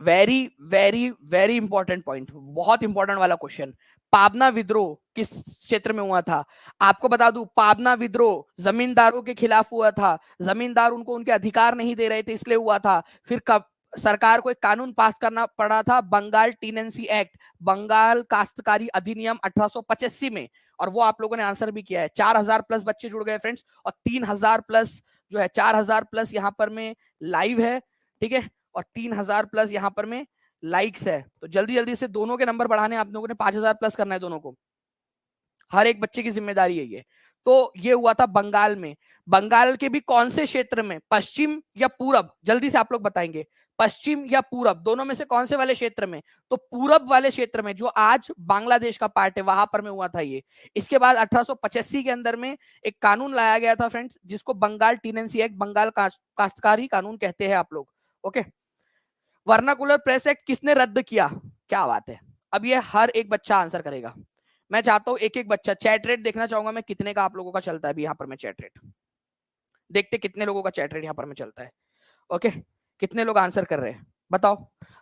Speaker 1: Very very very important point, बहुत इंपॉर्टेंट वाला क्वेश्चन। पाबना विद्रोह किस क्षेत्र में हुआ था? आपको बता दूं, पाबना विद्रोह जमींदारों के खिलाफ हुआ था, जमींदार उनको उनके अधिकार नहीं दे रहे थे, इसलिए हुआ था। फिर कब सरकार को एक कानून पास करना पड़ा था, बंगाल टीनेंसी एक्ट, बंगाल काश्तकारी अधिनियम 1885 में, और वो आप लोगों ने आंसर भी किया है। 4000 प्लस बच्चे जुड़ गए फ्रेंड्स, और 3000 प्लस जो है, 4000 प्लस यहाँ पर में लाइव है, ठीक है, और 3000 प्लस यहाँ पर में लाइक्स है। तो जल्दी जल्दी से दोनों के नंबर बढ़ाने आप लोगों ने 5000 प्लस करना है दोनों को, हर एक बच्चे की जिम्मेदारी है ये। तो ये हुआ था बंगाल में। बंगाल के भी कौन से क्षेत्र में, पश्चिम या पूरब? जल्दी से आप लोग बताएंगे, पश्चिम या पूरब, दोनों में से कौन से वाले क्षेत्र में? तो पूरब वाले क्षेत्र में, जो आज बांग्लादेश का पार्ट है, वहां पर में हुआ था ये। इसके बाद 1885 के अंदर में एक कानून लाया गया था फ्रेंड्स, जिसको बंगाल टीनेंसी एक्ट, बंगाल काश्तकारी कानून कहते हैं आप लोग। ओके, वर्नाकुलर प्रेस एक्ट किसने रद्द किया? क्या बात है, अब ये हर एक बच्चा आंसर करेगा। मैं चाहता हूं एक एक बच्चा, चैट रेट देखना चाहूंगा मैं, कितने का आप लोगों का चलता है अभी यहाँ पर मैं चैट रेट देखते, कितने लोगों का चैट रेट यहाँ पर में चलता है। ओके, कितने लोग आंसर कर रहे हैं बताओ।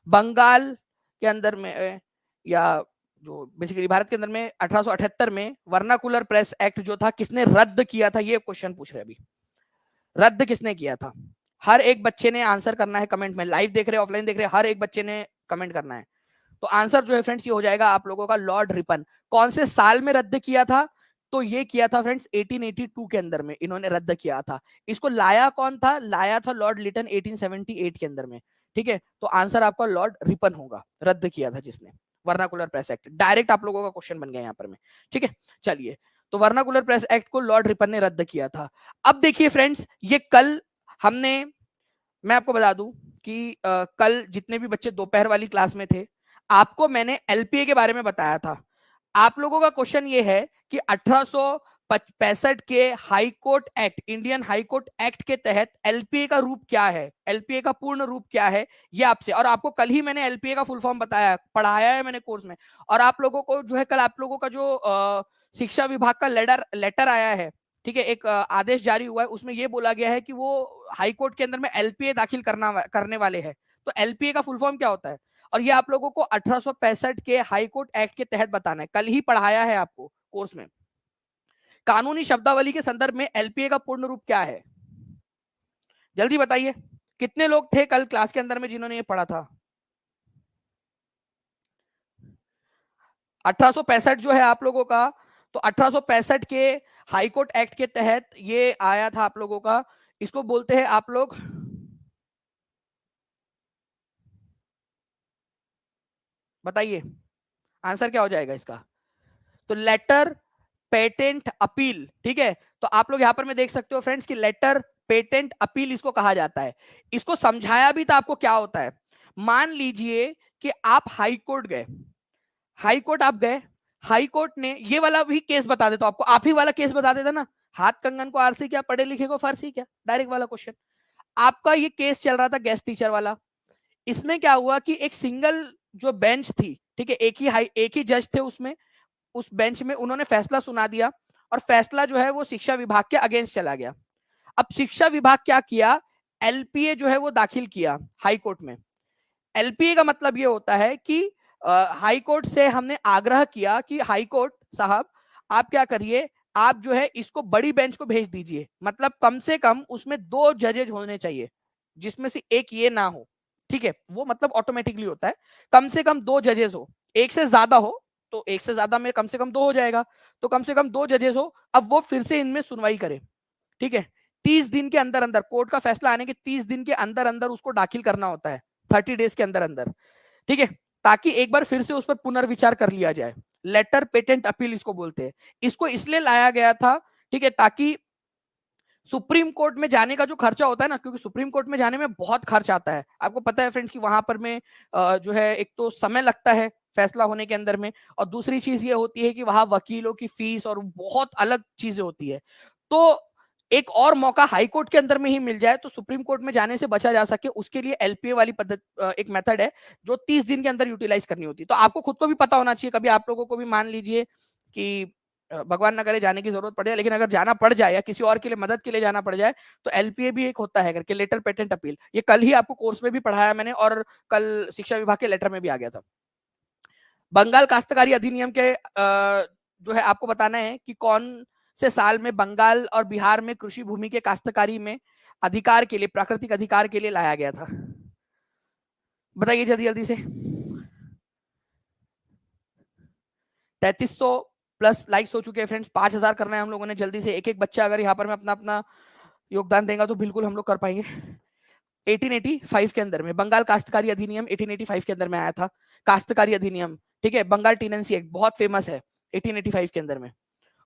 Speaker 1: बंगाल के अंदर में, या जो बेसिकली भारत के अंदर में 1878 में वर्नाकुलर प्रेस एक्ट जो था, किसने रद्द किया था? ये क्वेश्चन पूछ रहे अभी, रद्द किसने किया था? हर एक बच्चे ने आंसर करना है कमेंट में, लाइव देख रहे ऑफलाइन देख रहे, हर एक बच्चे ने कमेंट करना है। तो आंसर जो है फ्रेंड्स ये हो जाएगा आप लोगों का लॉर्ड रिपन। कौन से साल में रद्द किया था? तो ये किया था फ्रेंड्स 1882 के अंदर में इन्होंने रद्द किया था। इसको लाया कौन था? लाया था लॉर्ड लिटन 1878 के अंदर में, ठीक है। तो आंसर आपका लॉर्ड रिपन होगा, रद्द किया था जिसने वर्नाकुलर प्रेस एक्ट। डायरेक्ट आप लोगों का क्वेश्चन बन गया यहाँ पर में, ठीक है। चलिए, तो वर्नाकुलर प्रेस एक्ट को लॉर्ड रिपन ने रद्द किया था। अब देखिए फ्रेंड्स, ये कल हमने, मैं आपको बता दूं कि कल जितने भी बच्चे दोपहर वाली क्लास में थे, आपको मैंने एलपीए के बारे में बताया था। आप लोगों का क्वेश्चन ये है कि 1865 के high court act, Indian high court act के तहत एलपीए का रूप क्या है, एलपीए का पूर्ण रूप क्या है, ये आपसे। और आपको कल ही मैंने एलपीए का फुल फॉर्म बताया, पढ़ाया है मैंने कोर्स में। और आप लोगों को जो है, कल आप लोगों का जो शिक्षा विभाग का लेटर आया है, ठीक है, एक आदेश जारी हुआ है, उसमें यह बोला गया है कि वो हाई कोर्ट के अंदर में एलपीए दाखिल करने वाले हैं। तो एलपीए का फुल फॉर्म क्या होता है, और ये आप लोगों को 1865 के हाई कोर्ट एक्ट के तहत बताना है, कल ही पढ़ाया है आपको कोर्स में। कानूनी शब्दावली के संदर्भ में एलपीए का पूर्ण रूप क्या है? जल्दी बताइए, कितने लोग थे कल क्लास के अंदर में जिन्होंने ये पढ़ा था? 1865 जो है आप लोगों का, तो 1865 के हाई कोर्ट एक्ट के तहत ये आया था आप लोगों का। इसको बोलते हैं आप लोग, बताइए आंसर क्या हो जाएगा इसका? तो लेटर पेटेंट अपील, ठीक है। तो आप लोग यहां पर मैं देख सकते हो फ्रेंड्स कि लेटर पेटेंट अपील इसको कहा जाता है। इसको समझाया भी था आपको क्या होता है। मान लीजिए कि आप हाई कोर्ट गए, हाई कोर्ट आप गए, हाई कोर्ट ने ये वाला भी केस बता देता आपको, आप ही वाला केस बता देता ना, हाथ कंगन को आरसी क्या, पढ़े लिखे को फारसी क्या, डायरेक्ट वाला क्वेश्चन। आपका ये केस चल रहा था गेस्ट टीचर वाला। इसमें क्या हुआ कि एक सिंगल जो बेंच थी, ठीक है, एक ही जज थे उसमें, उस बेंच में उन्होंने फैसला सुना दिया और फैसला जो है वो शिक्षा विभाग के अगेंस्ट चला गया। अब शिक्षा विभाग क्या किया, एलपीए जो है वो दाखिल किया हाई कोर्ट में। एलपीए का मतलब ये होता है कि हाई कोर्ट से हमने आग्रह किया कि हाई कोर्ट साहब आप क्या करिए, आप जो है इसको बड़ी बेंच को भेज दीजिए, मतलब कम से कम उसमें 2 जजेज होने चाहिए जिसमें से एक ये ना हो, ठीक है, वो मतलब ऑटोमेटिकली होता है, कम से कम 2 जजेस हो, एक से ज्यादा हो तो एक से ज्यादा में कम से कम 2 हो जाएगा, तो कम से कम 2 जजेस हो। अब वो फिर से इनमें सुनवाई करे, ठीक है, 30 दिन के अंदर अंदर, कोर्ट का फैसला आने के 30 दिन के अंदर अंदर उसको दाखिल करना होता है, 30 डेज के अंदर अंदर, ठीक है, ताकि एक बार फिर से उस पर पुनर्विचार कर लिया जाए। लेटर पेटेंट अपील इसको बोलते हैं। इसको इसलिए लाया गया था, ठीक है, ताकि सुप्रीम कोर्ट में जाने का जो खर्चा होता है ना, क्योंकि सुप्रीम कोर्ट में जाने में बहुत खर्च आता है, आपको पता है फ्रेंड्स कि वहां पर में जो है एक तो समय लगता है फैसला होने के अंदर में, और दूसरी चीज ये होती है कि वहां वकीलों की फीस और बहुत अलग चीजें होती है। तो एक और मौका हाई कोर्ट के अंदर में ही मिल जाए तो सुप्रीम कोर्ट में जाने से बचा जा सके, उसके लिए एलपीए वाली पद्धति एक मेथड है जो 30 दिन के अंदर यूटिलाइज करनी होती है। तो आपको खुद को भी पता होना चाहिए, कभी आप लोगों को भी मान लीजिए कि भगवान ना करे जाने की जरूरत पड़े, लेकिन अगर जाना पड़ जाए या किसी और के लिए मदद के लिए जाना पड़ जाए तो एलपीए भी एक होता है करके, लेटर पेटेंट अपील। ये कल ही आपको कोर्स में भी पढ़ाया मैंने और कल शिक्षा विभाग के लेटर में भी आ गया था। बंगाल काश्तकारी अधिनियम के जो है आपको बताना है कि कौन से साल में बंगाल और बिहार में कृषि भूमि के काश्तकारी में अधिकार के लिए, प्राकृतिक अधिकार के लिए लाया गया था, बताइए जल्दी जल्दी से। 3300 प्लस लाइक्स हो चुके हैं फ्रेंड्स, 5000 करना है हम लोगों ने जल्दी से, एक एक बच्चा अगर यहाँ पर मैं अपना अपना योगदान देगा तो बिल्कुल हम लोग कर पाएंगे। 1885 के अंदर में बंगाल काश्तकारी अधिनियम 1885 के अंदर में आया था, काश्तकारी अधिनियम, ठीक है, बंगाल टीनेंसी एक्ट बहुत फेमस है 1885 के अंदर में।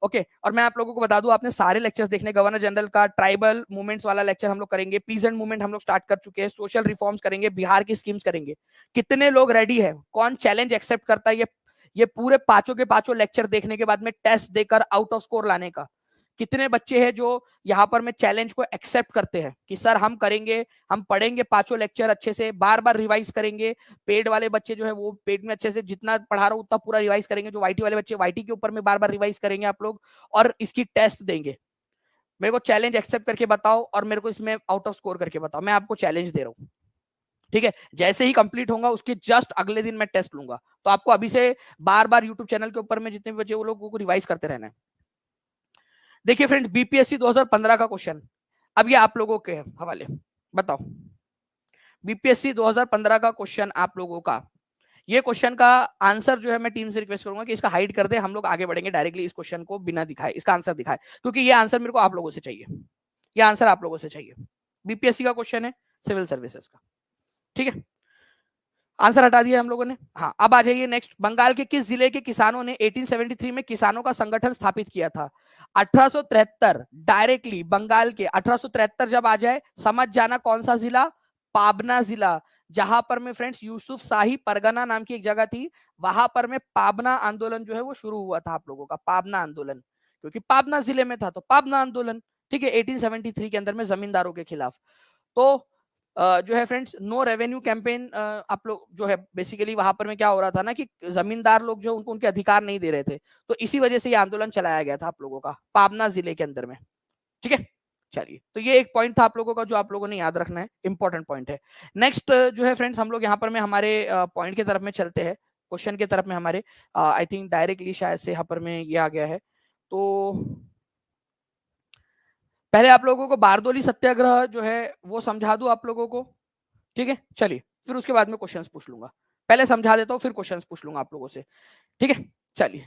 Speaker 1: ओके, और मैं आप लोगों को बता दूं, आपने सारे लेक्चर्स देखने, गवर्नर जनरल का, ट्राइबल मूवमेंट्स वाला लेक्चर हम लोग करेंगे, पीजेंट मूवमेंट हम लोग स्टार्ट कर चुके हैं, सोशल रिफॉर्म्स करेंगे, बिहार की स्कीम्स करेंगे। कितने लोग रेडी है, कौन चैलेंज एक्सेप्ट करता है ये पूरे पांचों के पांचों लेक्चर देखने के बाद में टेस्ट देकर आउट ऑफ स्कोर लाने का? कितने बच्चे हैं जो यहाँ पर मैं चैलेंज को एक्सेप्ट करते हैं कि सर हम करेंगे, हम पढ़ेंगे पांचों लेक्चर अच्छे से, बार बार रिवाइज करेंगे। पेड वाले बच्चे जो है वो पेड में अच्छे से जितना पढ़ा रहा हूं उतना पूरा रिवाइज करेंगे, जो वाईटी वाले बच्चे वाईटी के ऊपर में बार बार रिवाइज करेंगे आप लोग, और इसकी टेस्ट देंगे। मेरे को चैलेंज एक्सेप्ट करके बताओ और मेरे को इसमें आउट ऑफ स्कोर करके बताओ, मैं आपको चैलेंज दे रहा हूँ, ठीक है। जैसे ही कंप्लीट होगा उसके जस्ट अगले दिन मैं टेस्ट लूंगा, तो आपको अभी से बार बार यूट्यूब चैनल के ऊपर में जितने भी बच्चे वो लोगों को रिवाइज करते रहना है। देखिए फ्रेंड्स, बीपीएससी 2015 का क्वेश्चन, अब ये आप लोगों के हवाले, बताओ बीपीएससी 2015 का क्वेश्चन आप लोगों का, ये क्वेश्चन का आंसर जो है मैं टीम से रिक्वेस्ट करूंगा कि इसका हाइड कर दे, हम लोग आगे बढ़ेंगे डायरेक्टली इस क्वेश्चन को बिना दिखाए, इसका आंसर दिखाए, क्योंकि ये आंसर मेरे को आप लोगों से चाहिए, ये आंसर आप लोगों से चाहिए। बीपीएससी का क्वेश्चन है सिविल सर्विसेज का, ठीक है, आंसर हटा दिया हम लोगों ने। हाँ, अब आ जाइए नेक्स्ट, बंगाल के किस जिले के किसानों ने 1873 में किसानों का संगठन स्थापित किया था? 1873, डायरेक्टली बंगाल के 1873 जब आ जाए समझ जाना कौन सा जिला, पाबना जिला, जहां पर में फ्रेंड्स यूसुफ शाही परगना नाम की एक जगह थी, वहां पर में पाबना आंदोलन जो है वो शुरू हुआ था आप लोगों का, पाबना आंदोलन, क्योंकि पाबना जिले में था तो पाबना आंदोलन, ठीक है, 1873 के अंदर में जमींदारों के खिलाफ। तो जो है फ्रेंड्स नो रेवेन्यू कैंपेन, आप लोग जो है बेसिकली वहां पर में क्या हो रहा था ना कि जमींदार लोग जो उनको उनके अधिकार नहीं दे रहे थे, तो इसी वजह से ये आंदोलन चलाया गया था आप लोगों का पाबना जिले के अंदर में, ठीक है। चलिए, तो ये एक पॉइंट था आप लोगों का जो आप लोगों ने याद रखना है, इंपॉर्टेंट पॉइंट है। नेक्स्ट जो है फ्रेंड्स, हम लोग यहाँ पर में हमारे पॉइंट की तरफ में चलते हैं, क्वेश्चन की तरफ में हमारे, आई थिंक डायरेक्टली शायद से यहाँ पर में ये आ गया है। तो पहले आप लोगों को बारदोली सत्याग्रह जो है वो समझा दूं आप लोगों को, ठीक है, चलिए, फिर उसके बाद में क्वेश्चंस पूछ लूंगा, पहले समझा देता हूँ फिर क्वेश्चंस पूछ लूंगा आप लोगों से, ठीक है। चलिए,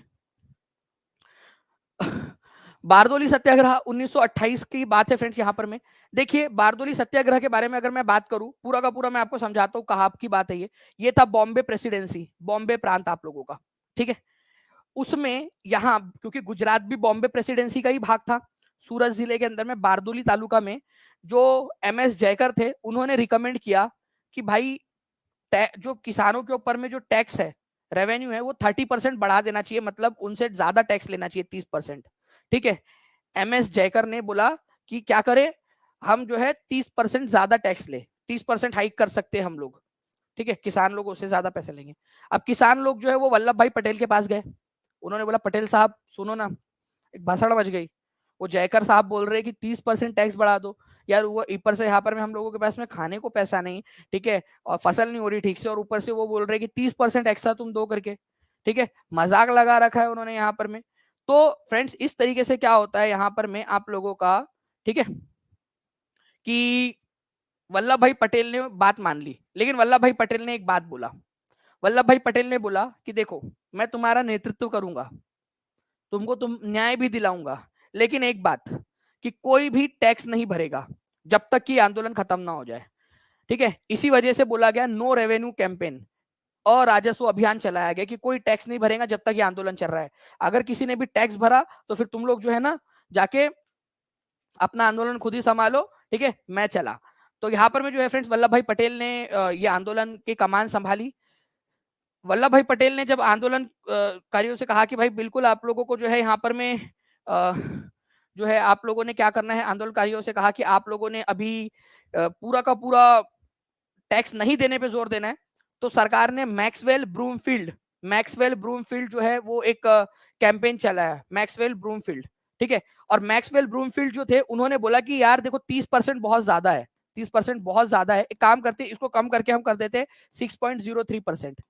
Speaker 1: बारदोली सत्याग्रह 1928 की बात है फ्रेंड्स, यहाँ पर में देखिए बारदोली सत्याग्रह के बारे में अगर मैं बात करूं पूरा का पूरा मैं आपको समझाता हूँ कहाँ की बात है। ये था बॉम्बे प्रेसिडेंसी, बॉम्बे प्रांत आप लोगों का, ठीक है। उसमें यहाँ क्योंकि गुजरात भी बॉम्बे प्रेसिडेंसी का ही भाग था, सूरत जिले के अंदर में बारदोली तालुका में जो एमएस जयकर थे उन्होंने रिकमेंड किया कि भाई जो किसानों के ऊपर में जो टैक्स है, रेवेन्यू है, वो 30% बढ़ा देना चाहिए, मतलब उनसे ज्यादा टैक्स लेना चाहिए 30%, ठीक है। एमएस जयकर ने बोला कि क्या करे, हम जो है 30% ज्यादा टैक्स ले, 30% हाइक कर सकते हैं हम लोग, ठीक है, किसान लोग उससे ज्यादा पैसे लेंगे। अब किसान लोग जो है वो वल्लभ भाई पटेल के पास गए, उन्होंने बोला पटेल साहब सुनो ना, एक भाषण बज गई। वो जयकर साहब बोल रहे कि 30% टैक्स बढ़ा दो। यार वो ऊपर से यहाँ पर में हम लोगों के पास में खाने को पैसा नहीं, ठीक है, और फसल नहीं हो रही ठीक से, और ऊपर से वो बोल रहे कि 30% एक्स्ट्रा तुम दो करके, ठीक है, मजाक लगा रखा है उन्होंने यहाँ पर में। तो फ्रेंड्स इस तरीके से क्या होता है यहाँ पर में आप लोगों का, ठीक है, कि वल्लभ भाई पटेल ने बात मान ली, लेकिन वल्लभ भाई पटेल ने एक बात बोला। वल्लभ भाई पटेल ने बोला कि देखो मैं तुम्हारा नेतृत्व करूंगा, तुमको तुम न्याय भी दिलाऊंगा, लेकिन एक बात कि कोई भी टैक्स नहीं भरेगा जब तक कि आंदोलन खत्म ना हो जाए, ठीक है। इसी वजह से बोला गया नो रेवेन्यू कैंपेन और राजस्व अभियान चलाया गया कि कोई टैक्स नहीं भरेगा जब तक ये आंदोलन चल रहा है। अगर किसी ने भी टैक्स भरा तो फिर तुम लोग जो है ना जाके अपना आंदोलन खुद ही संभालो, ठीक है, मैं चला। तो यहाँ पर में जो है फ्रेंड्स वल्लभ भाई पटेल ने ये आंदोलन की कमान संभाली। वल्लभ भाई पटेल ने जब आंदोलनकारियों से कहा कि भाई बिल्कुल आप लोगों को जो है यहाँ पर में जो है आप लोगों ने क्या करना है, आंदोलनकारियों से कहा कि आप लोगों ने अभी पूरा का पूरा टैक्स नहीं देने पे जोर देना है। तो सरकार ने मैक्सवेल ब्रूमफील्ड जो है वो एक कैंपेन चला है, मैक्सवेल ब्रूमफील्ड, ठीक है। और मैक्सवेल ब्रूमफील्ड जो थे उन्होंने बोला कि यार देखो 30% बहुत ज्यादा है, 30% बहुत ज्यादा है, एक काम करते इसको कम करके हम कर देते 6.03%।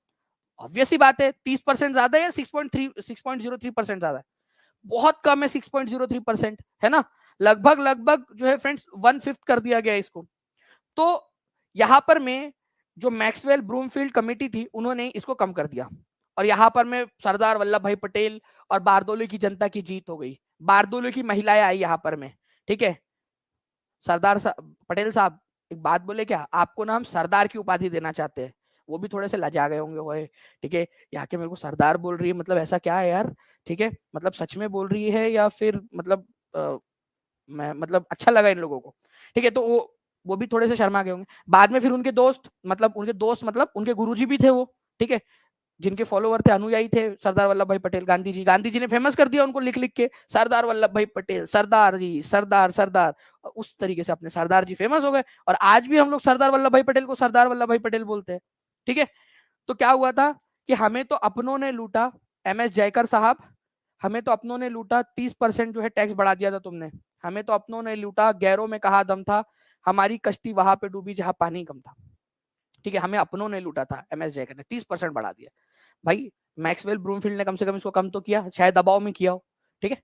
Speaker 1: ऑब्वियस ही बात है 30% ज्यादा है या 6.03% ज्यादा है, बहुत कम है 6.03%, है ना। लगभग लगभग जो है फ्रेंड्स 1/5 कर दिया गया इसको। तो यहां पर में जो मैक्सवेल ब्रूमफील्ड कमेटी थी उन्होंने इसको कम कर दिया, और यहां पर में सरदार वल्लभ भाई पटेल और बारदोली की जनता की जीत हो गई। बारदोली की महिलाएं आई यहां पर में, ठीक है। पटेल साहब एक बात बोले क्या, आपको ना हम सरदार की उपाधि देना चाहते हैं। वो भी थोड़े से लजा गए होंगे, वो ठीक है, यहाँ के मेरे को सरदार बोल रही है, मतलब ऐसा क्या है यार, ठीक है, मतलब सच में बोल रही है या फिर मतलब मैं मतलब अच्छा लगा इन लोगों को, ठीक है। तो वो भी थोड़े से शर्मा गए होंगे। बाद में फिर उनके दोस्त मतलब उनके गुरुजी भी थे वो, ठीक है, जिनके फॉलोवर थे, अनुयायी थे सरदार वल्लभ भाई पटेल, गांधी जी ने फेमस कर दिया उनको लिख लिख के, सरदार वल्लभ भाई पटेल, सरदार जी, सरदार सरदार। उस तरीके से अपने सरदार जी फेमस हो गए, और आज भी हम लोग सरदार वल्लभ भाई पटेल को सरदार वल्लभ भाई पटेल बोलते हैं, ठीक है। तो क्या हुआ था कि हमें तो अपनों ने लूटा, MS जयकर साहब, हमें तो अपनों ने लूटा, 30% जो है टैक्स बढ़ा दिया था तुमने, हमें तो अपनों ने लूटा, गैरों में कहा दम था, हमारी कश्ती वहां पे डूबी जहां पानी कम था, ठीक है, हमें अपनों ने लूटा था, MS जयकर ने 30% बढ़ा दिया। भाई मैक्सवेल ब्रूमफील्ड ने कम से कम इसको कम तो किया, शायद दबाव में किया हो, ठीक है।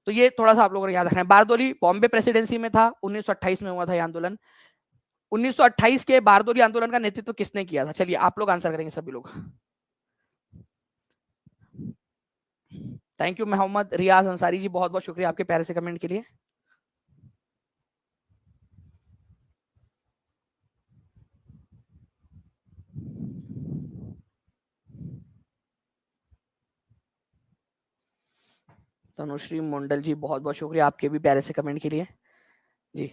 Speaker 1: तो ये थोड़ा सा आप लोगों ने याद रखना है। बारदोली बॉम्बे प्रेसिडेंसी में था, 1928 में हुआ था ये आंदोलन। 1928 के बारदोली आंदोलन का नेतृत्व किसने किया था, चलिए आप लोग आंसर करेंगे सभी लोग। थैंक यू मोहम्मद रियाज अंसारी जी, बहुत बहुत शुक्रिया आपके प्यारे से कमेंट के लिए। तनुश्री मंडल जी, बहुत बहुत शुक्रिया आपके भी प्यारे से कमेंट के लिए जी।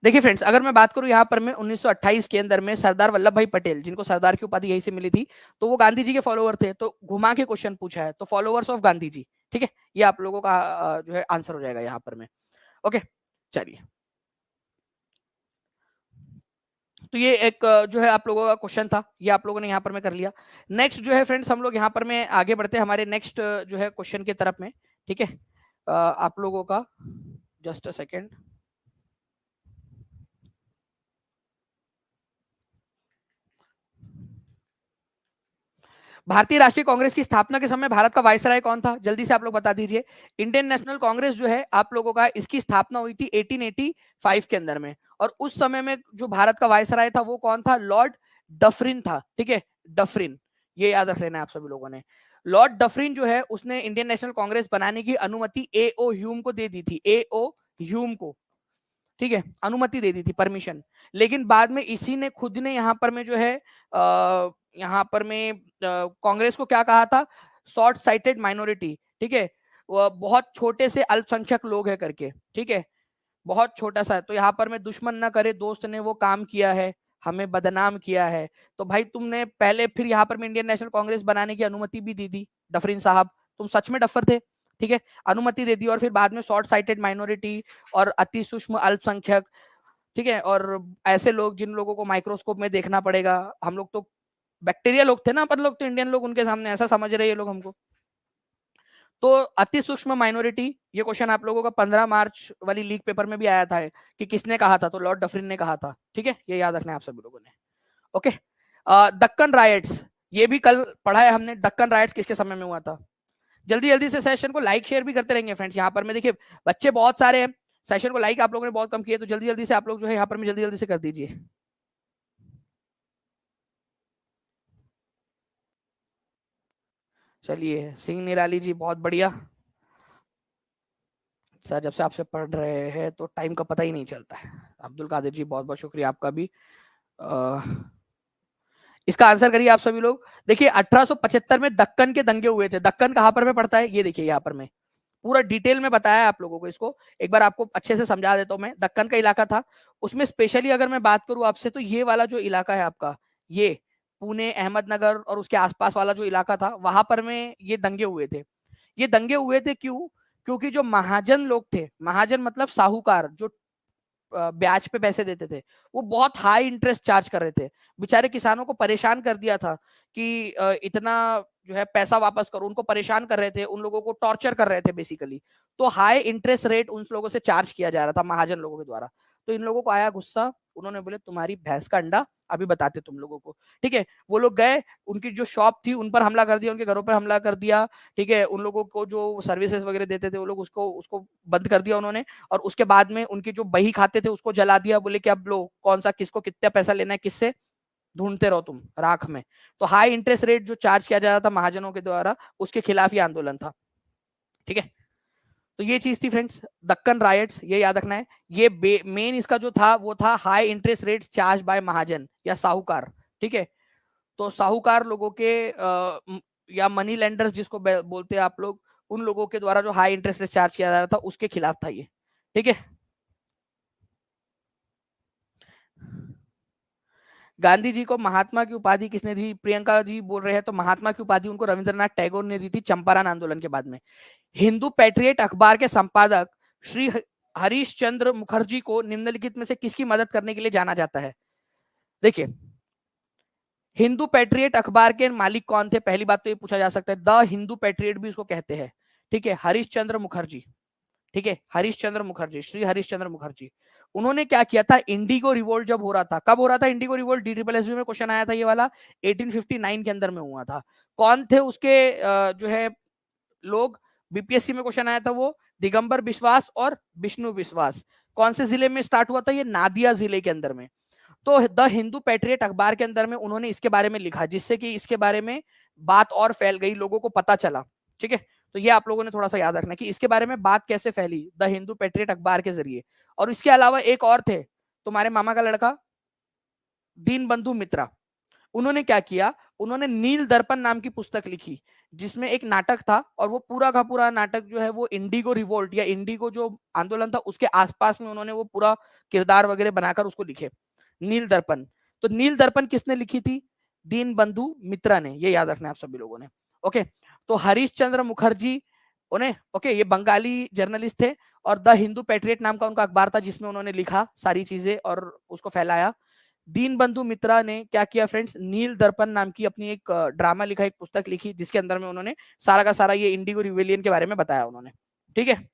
Speaker 1: देखिए फ्रेंड्स, अगर मैं बात करूं यहाँ पर मैं 1928 के अंदर में सरदार वल्लभ भाई पटेल, जिनको सरदार की उपाधि यही से मिली थी, तो वो गांधी जी के फॉलोवर थे, तो घुमा के क्वेश्चन पूछा है, तो फॉलोअर्स ऑफ गांधी जी, ठीक है, ये आप लोगों का जो है आंसर हो जाएगा यहाँ पर में। ओके चलिए, तो ये एक जो है आप लोगों का क्वेश्चन था, ये आप लोगों ने यहाँ पर में कर लिया। नेक्स्ट जो है फ्रेंड्स हम लोग यहाँ पर में आगे बढ़ते हैं हमारे नेक्स्ट जो है क्वेश्चन की तरफ में, ठीक है। आप लोगों का जस्ट अ सेकेंड, भारतीय राष्ट्रीय कांग्रेस की स्थापना के समय भारत का वायसराय कौन था, जल्दी से आप लोग बता दीजिए। इंडियन नेशनल कांग्रेस जो है आप लोगों का, इसकी स्थापना हुई थी 1885 के अंदर में, और उस समय में जो भारत का वायसराय था वो कौन था, लॉर्ड डफरिन था, ठीक है, डफरिन, ये याद रख लेना आप सभी लोगों ने। लॉर्ड डफरिन जो है उसने इंडियन नेशनल कांग्रेस बनाने की अनुमति A.O. ह्यूम को दे दी थी, A.O. ह्यूम को, ठीक है, अनुमति दे दी थी, परमिशन। लेकिन बाद में इसी ने खुद ने यहाँ पर में जो है यहाँ पर में कांग्रेस को क्या कहा था, शॉर्ट साइटेड माइनॉरिटी, ठीक है, वो बहुत छोटे से अल्पसंख्यक लोग है करके, ठीक है, बहुत छोटा सा। तो यहाँ पर में दुश्मन ना करे दोस्त ने वो काम किया है, हमें बदनाम किया है। तो भाई तुमने पहले फिर यहाँ पर में इंडियन नेशनल कांग्रेस बनाने की अनुमति भी दी थी डफरिन साहब, तुम सच में डफर थे, ठीक है, अनुमति दे दी, और फिर बाद में शॉर्ट साइटेड माइनॉरिटी और अति सूक्ष्म अल्पसंख्यक, ठीक है, और ऐसे लोग जिन लोगों को माइक्रोस्कोप में देखना पड़ेगा, हम लोग तो बैक्टीरिया लोग थे ना अपन लोग, तो इंडियन लोग उनके सामने ऐसा समझ रहे ये लोग हमको। तो अति सूक्ष्म माइनॉरिटी, ये क्वेश्चन आप लोगों का 15 मार्च वाली लीग पेपर में भी आया था कि किसने कहा था, तो लॉर्ड डफरिन ने कहा था। ठीक है, ये याद रखना है आप सभी लोगों ने। ओके, दक्कन राइट्स, ये भी कल पढ़ा है हमने। दक्कन राइट्स किसके समय में हुआ था? जल्दी जल्दी से सेशन को लाइक शेयर भी करते रहेंगे फ्रेंड्स। यहाँ पर मैं देखिए बच्चे बहुत सारे हैं, सेशन को लाइक आप लोगों ने बहुत कम किए, तो जल्दी जल्दी से आप लोग जो है यहाँ पर में जल्दी जल्दी से कर दीजिए। चलिए, सिंह निराली जी बहुत बढ़िया। सर जब से आपसे पढ़ रहे हैं तो टाइम का पता ही नहीं चलता है। अब्दुल कादिर जी बहुत बहुत शुक्रिया आपका भी। अ, इसका आंसर करिए आप सभी लोग। देखिए 1875 में दक्कन के दंगे हुए थे। दक्कन कहां पर में पड़ता है, ये देखिए यहाँ पर में पूरा डिटेल में बताया है आप लोगों को। इसको एक बार आपको अच्छे से समझा देता हूं मैं। दक्कन का इलाका था, उसमें स्पेशली अगर मैं बात करूं आपसे, तो ये वाला जो इलाका है आपका, ये पुणे, अहमदनगर और उसके आसपास वाला जो इलाका था, वहां पर में ये दंगे हुए थे। ये दंगे हुए थे क्यों? क्योंकि जो महाजन लोग थे, महाजन मतलब साहूकार, जो ब्याज पे पैसे देते थे, वो बहुत हाई इंटरेस्ट चार्ज कर रहे थे। बेचारे किसानों को परेशान कर दिया था कि इतना जो है पैसा वापस करो। उनको परेशान कर रहे थे, उन लोगों को टॉर्चर कर रहे थे बेसिकली। तो हाई इंटरेस्ट रेट उन लोगों से चार्ज किया जा रहा था, महाजन लोगों के द्वारा। तो इन लोगों को आया गुस्सा, उन्होंने बोले तुम्हारी भैंस का अंडा अभी बताते तुम लोगों को। ठीक है, वो लोग गए, उनकी जो शॉप थी उन पर हमला कर दिया, उनके घरों पर हमला कर दिया। ठीक है, उन लोगों को जो सर्विसेज वगैरह देते थे वो लोग उसको उसको बंद कर दिया उन्होंने। और उसके बाद में उनकी जो बही खाते थे उसको जला दिया। बोले कि अब लो, कौन सा किसको कितना पैसा लेना है, किससे ढूंढते रहो तुम राख में। तो हाई इंटरेस्ट रेट जो चार्ज किया जा रहा था महाजनों के द्वारा, उसके खिलाफ ये आंदोलन था। ठीक है, तो ये चीज थी फ्रेंड्स, दक्कन राइट्स, ये याद रखना है। ये मेन इसका जो था वो था high interest rate charge by महाजन या साहूकार। ठीक है, तो साहूकार लोगों के या मनी लेंडर्स जिसको बोलते हैं आप लोग, उन लोगों के द्वारा जो हाई इंटरेस्ट रेट चार्ज किया जा रहा था उसके खिलाफ था ये। ठीक है, गांधी जी को महात्मा की उपाधि किसने दी? प्रियंका जी बोल रहे हैं, तो महात्मा की उपाधि उनको रविंद्रनाथ टैगोर ने दी थी चंपारण आंदोलन के बाद में। हिंदू पैट्रियट अखबार के संपादक श्री हरीश चंद्र मुखर्जी को निम्नलिखित में से किसकी मदद करने के लिए जाना जाता है? देखिए, हिंदू पैट्रियट अखबार के मालिक कौन थे? पहली बात तो ये पूछा जा सकता है, द हिंदू पैट्रियट भी उसको कहते हैं। ठीक है, हरीश चंद्र मुखर्जी। ठीक है, हरीश चंद्र मुखर्जी, श्री हरीश चंद्र मुखर्जी। उन्होंने क्या किया था, इंडिगो रिवोल्ट जब हो रहा था, कब हो रहा था इंडिगो रिवोल्ट? DSSB में क्वेश्चन आया था ये वाला, 1859 के अंदर में हुआ था। कौन थे उसके जो है लोग? बीपीएससी में क्वेश्चन आया था वो, दिगंबर बिश्वास और विष्णु विश्वास। कौन से जिले में स्टार्ट हुआ था ये? नादिया जिले के अंदर में। तो द हिंदू पैट्रियट अखबार के अंदर में उन्होंने इसके बारे में लिखा, जिससे कि इसके बारे में बात और फैल गई, लोगों को पता चला। ठीक है, तो ये आप लोगों ने थोड़ा सा याद रखना कि इसके बारे में बात कैसे फैली, द हिंदू पैट्रियट अखबार के जरिए। और इसके अलावा एक और थे, तुम्हारे मामा का लड़का दीन बंधु मित्रा। उन्होंने क्या किया, उन्होंने नील दर्पण नाम की पुस्तक लिखी, जिसमें एक नाटक था, और वो पूरा का पूरा नाटक जो है वो इंडिगो रिवोल्ट या इंडिगो जो आंदोलन था उसके आसपास में उन्होंने वो पूरा किरदार वगैरह बनाकर उसको लिखे, नील दर्पण। तो नील दर्पण किसने लिखी थी? दीन बंधु मित्रा ने, ये याद रखना है आप सभी लोगों ने। ओके, तो हरीश चंद्र मुखर्जी उन्हें, ओके, ये बंगाली जर्नलिस्ट थे, और द हिंदू पैट्रियट नाम का उनका अखबार था जिसमें उन्होंने लिखा सारी चीजें और उसको फैलाया। दीन बंधु मित्रा ने क्या किया फ्रेंड्स, नील दर्पण नाम की अपनी एक ड्रामा लिखा, एक पुस्तक लिखी, जिसके अंदर में उन्होंने सारा का सारा ये इंडिगो रिवेलियन के बारे में बताया उन्होंने। ठीक है,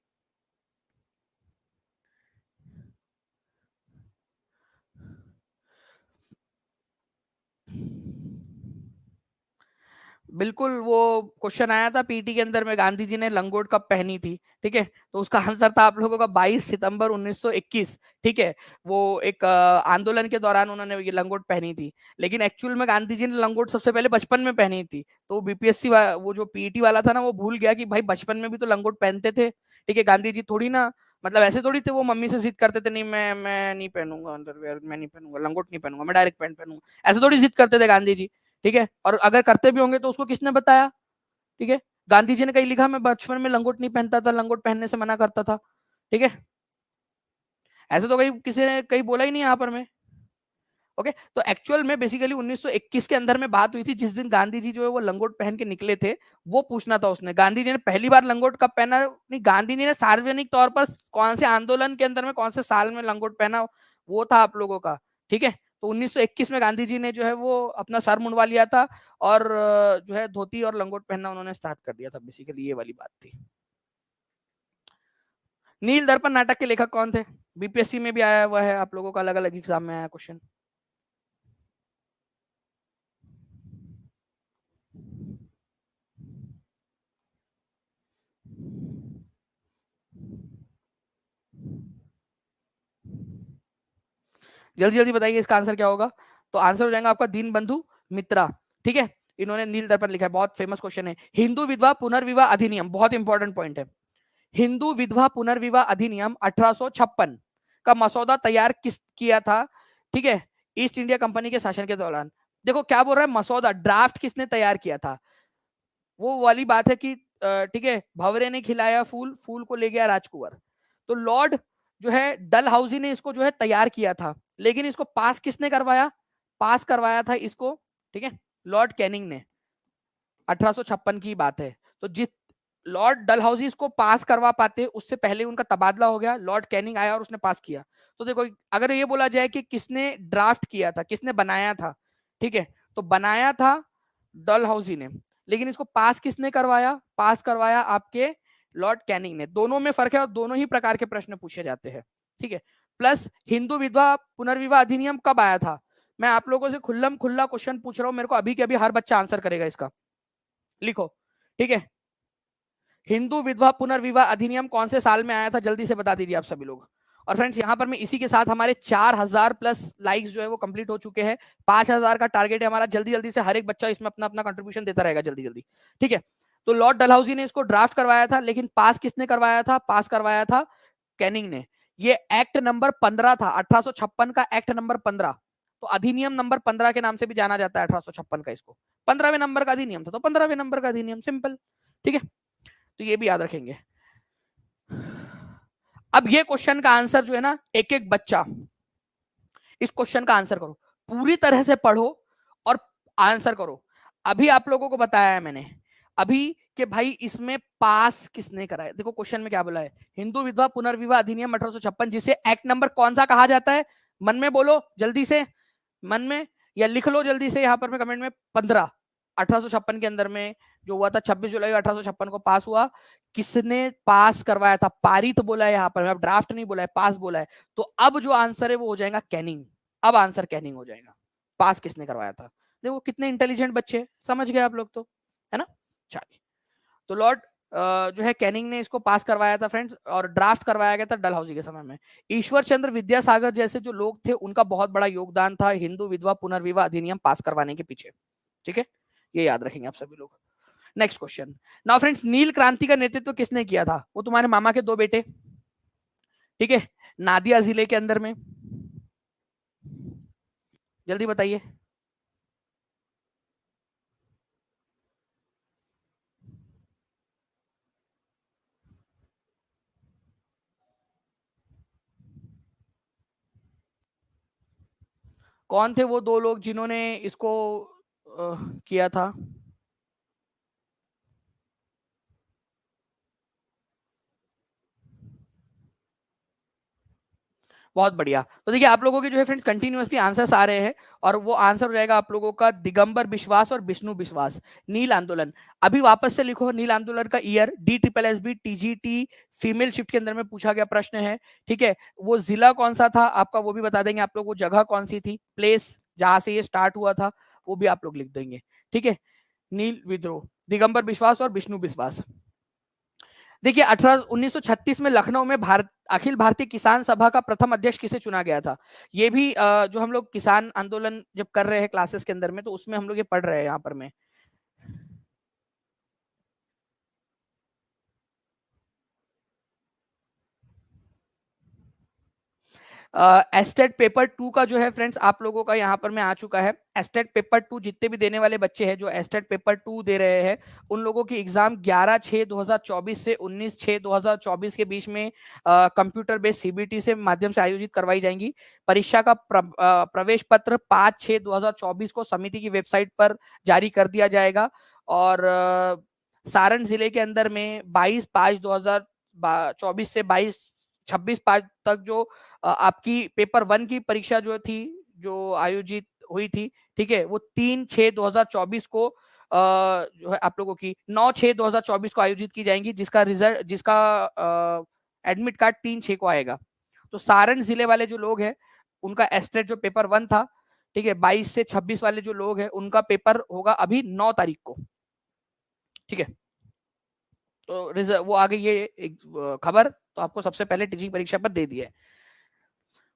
Speaker 1: बिल्कुल वो क्वेश्चन आया था पीटी के अंदर में, गांधी जी ने लंगोट कब पहनी थी? ठीक है, तो उसका आंसर था आप लोगों का 22 सितंबर 1921। ठीक है, वो एक आंदोलन के दौरान उन्होंने ये लंगोट पहनी थी। लेकिन एक्चुअल में गांधी जी ने लंगोट सबसे पहले बचपन में पहनी थी। तो बीपीएससी वो जो पीटी वाला था ना, वो भूल गया कि भाई बचपन में भी तो लंगोट पहनते थे। ठीक है, गांधी जी थोड़ी ना, मतलब ऐसे थोड़ी थे, वो मम्मी से जिद करते थे, नहीं मैं नहीं पहनूंगा अंडरवेयर, मैं नहीं पहनूंगा लंगोट, नहीं पहनूंगा, मैं डायरेक्ट पैंट पहनूंगा, ऐसे थोड़ी जिद करते थे गांधी जी। ठीक है, और अगर करते भी होंगे तो उसको किसने बताया? ठीक है, गांधी जी ने कहीं लिखा मैं बचपन में लंगोट नहीं पहनता था, लंगोट पहनने से मना करता था? ठीक है, ऐसे तो कहीं किसी ने कहीं बोला ही नहीं यहाँ पर में। ओके, तो एक्चुअल में बेसिकली 1921 के अंदर में बात हुई थी, जिस दिन गांधी जी जो है वो लंगोट पहन के निकले थे। वो पूछना था उसने, गांधी जी ने पहली बार लंगोट कब पहना? नहीं, गांधी जी ने सार्वजनिक तौर पर कौन से आंदोलन के अंदर में कौन से साल में लंगोट पहना, वो था आप लोगों का। ठीक है, तो 1921 में गांधी जी ने जो है वो अपना सर मुंडवा लिया था और जो है धोती और लंगोट पहनना उन्होंने स्टार्ट कर दिया था। बेसिकली ये वाली बात थी। नील दर्पण नाटक के लेखक कौन थे? बीपीएससी में भी आया हुआ है, आप लोगों का अलग अलग एग्जाम में आया क्वेश्चन। जल्दी जल्दी बताइए इसका आंसर क्या होगा। तो आंसर हो जाएगा आपका दीनबंधु मित्रा। ठीक है, इन्होंने नील दर्पण लिखा है, बहुत फेमस क्वेश्चन है। हिंदू विधवा पुनर्विवाह अधिनियम, बहुत इंपॉर्टेंट पॉइंट है। हिंदू विधवा पुनर्विवाह अधिनियम 1856 का मसौदा तैयार किस किया था? ठीक है, ईस्ट इंडिया कंपनी के शासन के दौरान। देखो क्या बोल रहा है, मसौदा ड्राफ्ट किसने तैयार किया था? वो वाली बात है कि ठीक है, भंवरे ने खिलाया फूल, फूल को ले गया राजकुंवर। तो लॉर्ड जो है डलहौजी ने इसको जो है तैयार किया था, लेकिन इसको पास किसने करवाया? पास करवाया था इसको, ठीक है, लॉर्ड कैनिंग ने। 1856 की बात है। तो जिस लॉर्ड डलहौजी इसको पास करवा पाते, उससे पहले उनका तबादला हो गया, लॉर्ड कैनिंग आया और उसने पास किया। तो देखो अगर ये बोला जाए कि किसने ड्राफ्ट किया था, किसने बनाया था, ठीक है, तो बनाया था डलहौजी ने, लेकिन इसको पास किसने करवाया? पास करवाया आपके लॉर्ड कैनिंग ने। दोनों में फर्क है और दोनों ही प्रकार के प्रश्न पूछे जाते हैं। ठीक है, प्लस हिंदू विधवा पुनर्विवाह अधिनियम कब आया था? मैं आप लोगों से खुल्लम खुल्ला क्वेश्चन पूछ रहा हूं, मेरे को अभी के अभी हर बच्चा आंसर करेगा इसका। लिखो, ठीक है, हिंदू विधवा पुनर्विवाह अधिनियम कौन से साल में आया था? जल्दी से बता दीजिए आप सभी लोग। और फ्रेंड्स यहाँ पर मैं इसी के साथ हमारे 4000 प्लस लाइक्स जो है वो कंप्लीट हो चुके हैं। 5000 का टारगेट है हमारा। जल्दी जल्दी से हर एक बच्चा इसमें अपना अपना कंट्रीब्यूशन देता रहेगा जल्दी जल्दी। ठीक है, तो लॉर्ड डलहौजी ने इसको ड्राफ्ट करवाया था, लेकिन पास किसने करवाया था? पास करवाया था कैनिंग ने। ये एक्ट नंबर 15 था, 1856 का एक्ट नंबर 15। तो अधिनियम नंबर 15 के नाम से भी जाना जाता है 1856 का। इसको 15वें नंबर का अधिनियम था, तो 15वें नंबर का अधिनियम, सिंपल। ठीक है, तो ये भी याद रखेंगे। अब ये क्वेश्चन का आंसर जो है ना, एक एक बच्चा इस क्वेश्चन का आंसर करो, पूरी तरह से पढ़ो और आंसर करो। अभी आप लोगों को बताया है मैंने अभी कि भाई इसमें पास किसने कराया। देखो क्वेश्चन में क्या बोला है, हिंदू विधवा पुनर्विवाह अधिनियम 1856, जिसे एक्ट नंबर कौन सा कहा जाता है? मन में बोलो जल्दी से, मन में, या लिख लो जल्दी से यहाँ पर मैं कमेंट में। 15, 1856 के अंदर में जो हुआ था, 26 जुलाई 1856 को पास हुआ। किसने पास करवाया था? पारित बोला है यहाँ पर, अब ड्राफ्ट नहीं बोला है, पास बोला है। तो अब जो आंसर है वो हो जाएगा कैनिंग। अब आंसर कैनिंग हो जाएगा, पास किसने करवाया था। देखो कितने इंटेलिजेंट बच्चे, समझ गए आप लोग तो, है ना। चलिए, तो लॉर्ड जो है कैनिंग ने इसको पास करवाया था फ्रेंड्स, और ड्राफ्ट करवाया गया था डलहौजी के समय में। ईश्वर चंद्र विद्यासागर जैसे जो लोग थे, उनका बहुत बड़ा योगदान था हिंदू विधवा पुनर्विवाह अधिनियम पास करवाने के पीछे। ठीक है, ये याद रखेंगे आप सभी लोग। Next question. नाउ फ्रेंड्स, नील क्रांति का नेतृत्व किसने किया था? वो तुम्हारे मामा के दो बेटे, ठीक है, नादिया जिले के अंदर में। जल्दी बताइए। कौन थे वो दो लोग जिन्होंने इसको किया था? बहुत बढ़िया। तो देखिए आप लोगों के जो है फ्रेंड्स कंटिन्यूअसली आंसर्स आ रहे हैं, और वो आंसर हो जाएगा आप लोगों का दिगंबर बिश्वास और विष्णु बिश्वास। नील आंदोलन, अभी वापस से लिखो नील आंदोलन का year. D triple S B TGT female shift के अंदर में पूछा गया प्रश्न है। ठीक है, वो जिला कौन सा था आपका, वो भी बता देंगे आप लोग। वो जगह कौन सी थी, प्लेस जहां से ये स्टार्ट हुआ था, वो भी आप लोग लिख देंगे। ठीक है, नील विद्रोह, दिगंबर बिश्वास और विष्णु बिश्वास। देखिए 1936 में लखनऊ में भारत अखिल भारतीय किसान सभा का प्रथम अध्यक्ष किसे चुना गया था? ये भी जो हम लोग किसान आंदोलन जब कर रहे हैं क्लासेस के अंदर में, तो उसमें हम लोग ये पढ़ रहे हैं यहाँ पर में। एस्टेट पेपर 2 का जो है फ्रेंड्स आप लोगों का यहाँ पर में आ चुका है। एस्टेट पेपर 2 जितने भी देने वाले बच्चे हैं जो एस्टेट पेपर 2 दे रहे हैं, उन लोगों की एग्जाम 11/6/2024 से 19/6/2024 के बीच में कंप्यूटर बेस्ड सीबीटी से माध्यम से आयोजित करवाई जाएंगी। परीक्षा का प्रवेश पत्र 5/6/2024 को समिति की वेबसाइट पर जारी कर दिया जाएगा। और सारण जिले के अंदर में 22/5/2024 से 26/5 तक जो आपकी पेपर 1 की परीक्षा जो थी, जो आयोजित हुई थी, ठीक है, वो 3/6/2024 को जो है आप लोगों की 9/6/2024 को आयोजित की जाएंगी, जिसका रिजल्ट, जिसका एडमिट कार्ड 3/6 को आएगा। तो सारण जिले वाले जो लोग हैं उनका एस्टेट जो पेपर 1 था, ठीक है, 22 से 26 वाले जो लोग हैं उनका पेपर होगा अभी 9 तारीख को, ठीक है। तो वो आ गई ये एक खबर, तो आपको सबसे पहले टीचिंग परीक्षा पर दे दी है।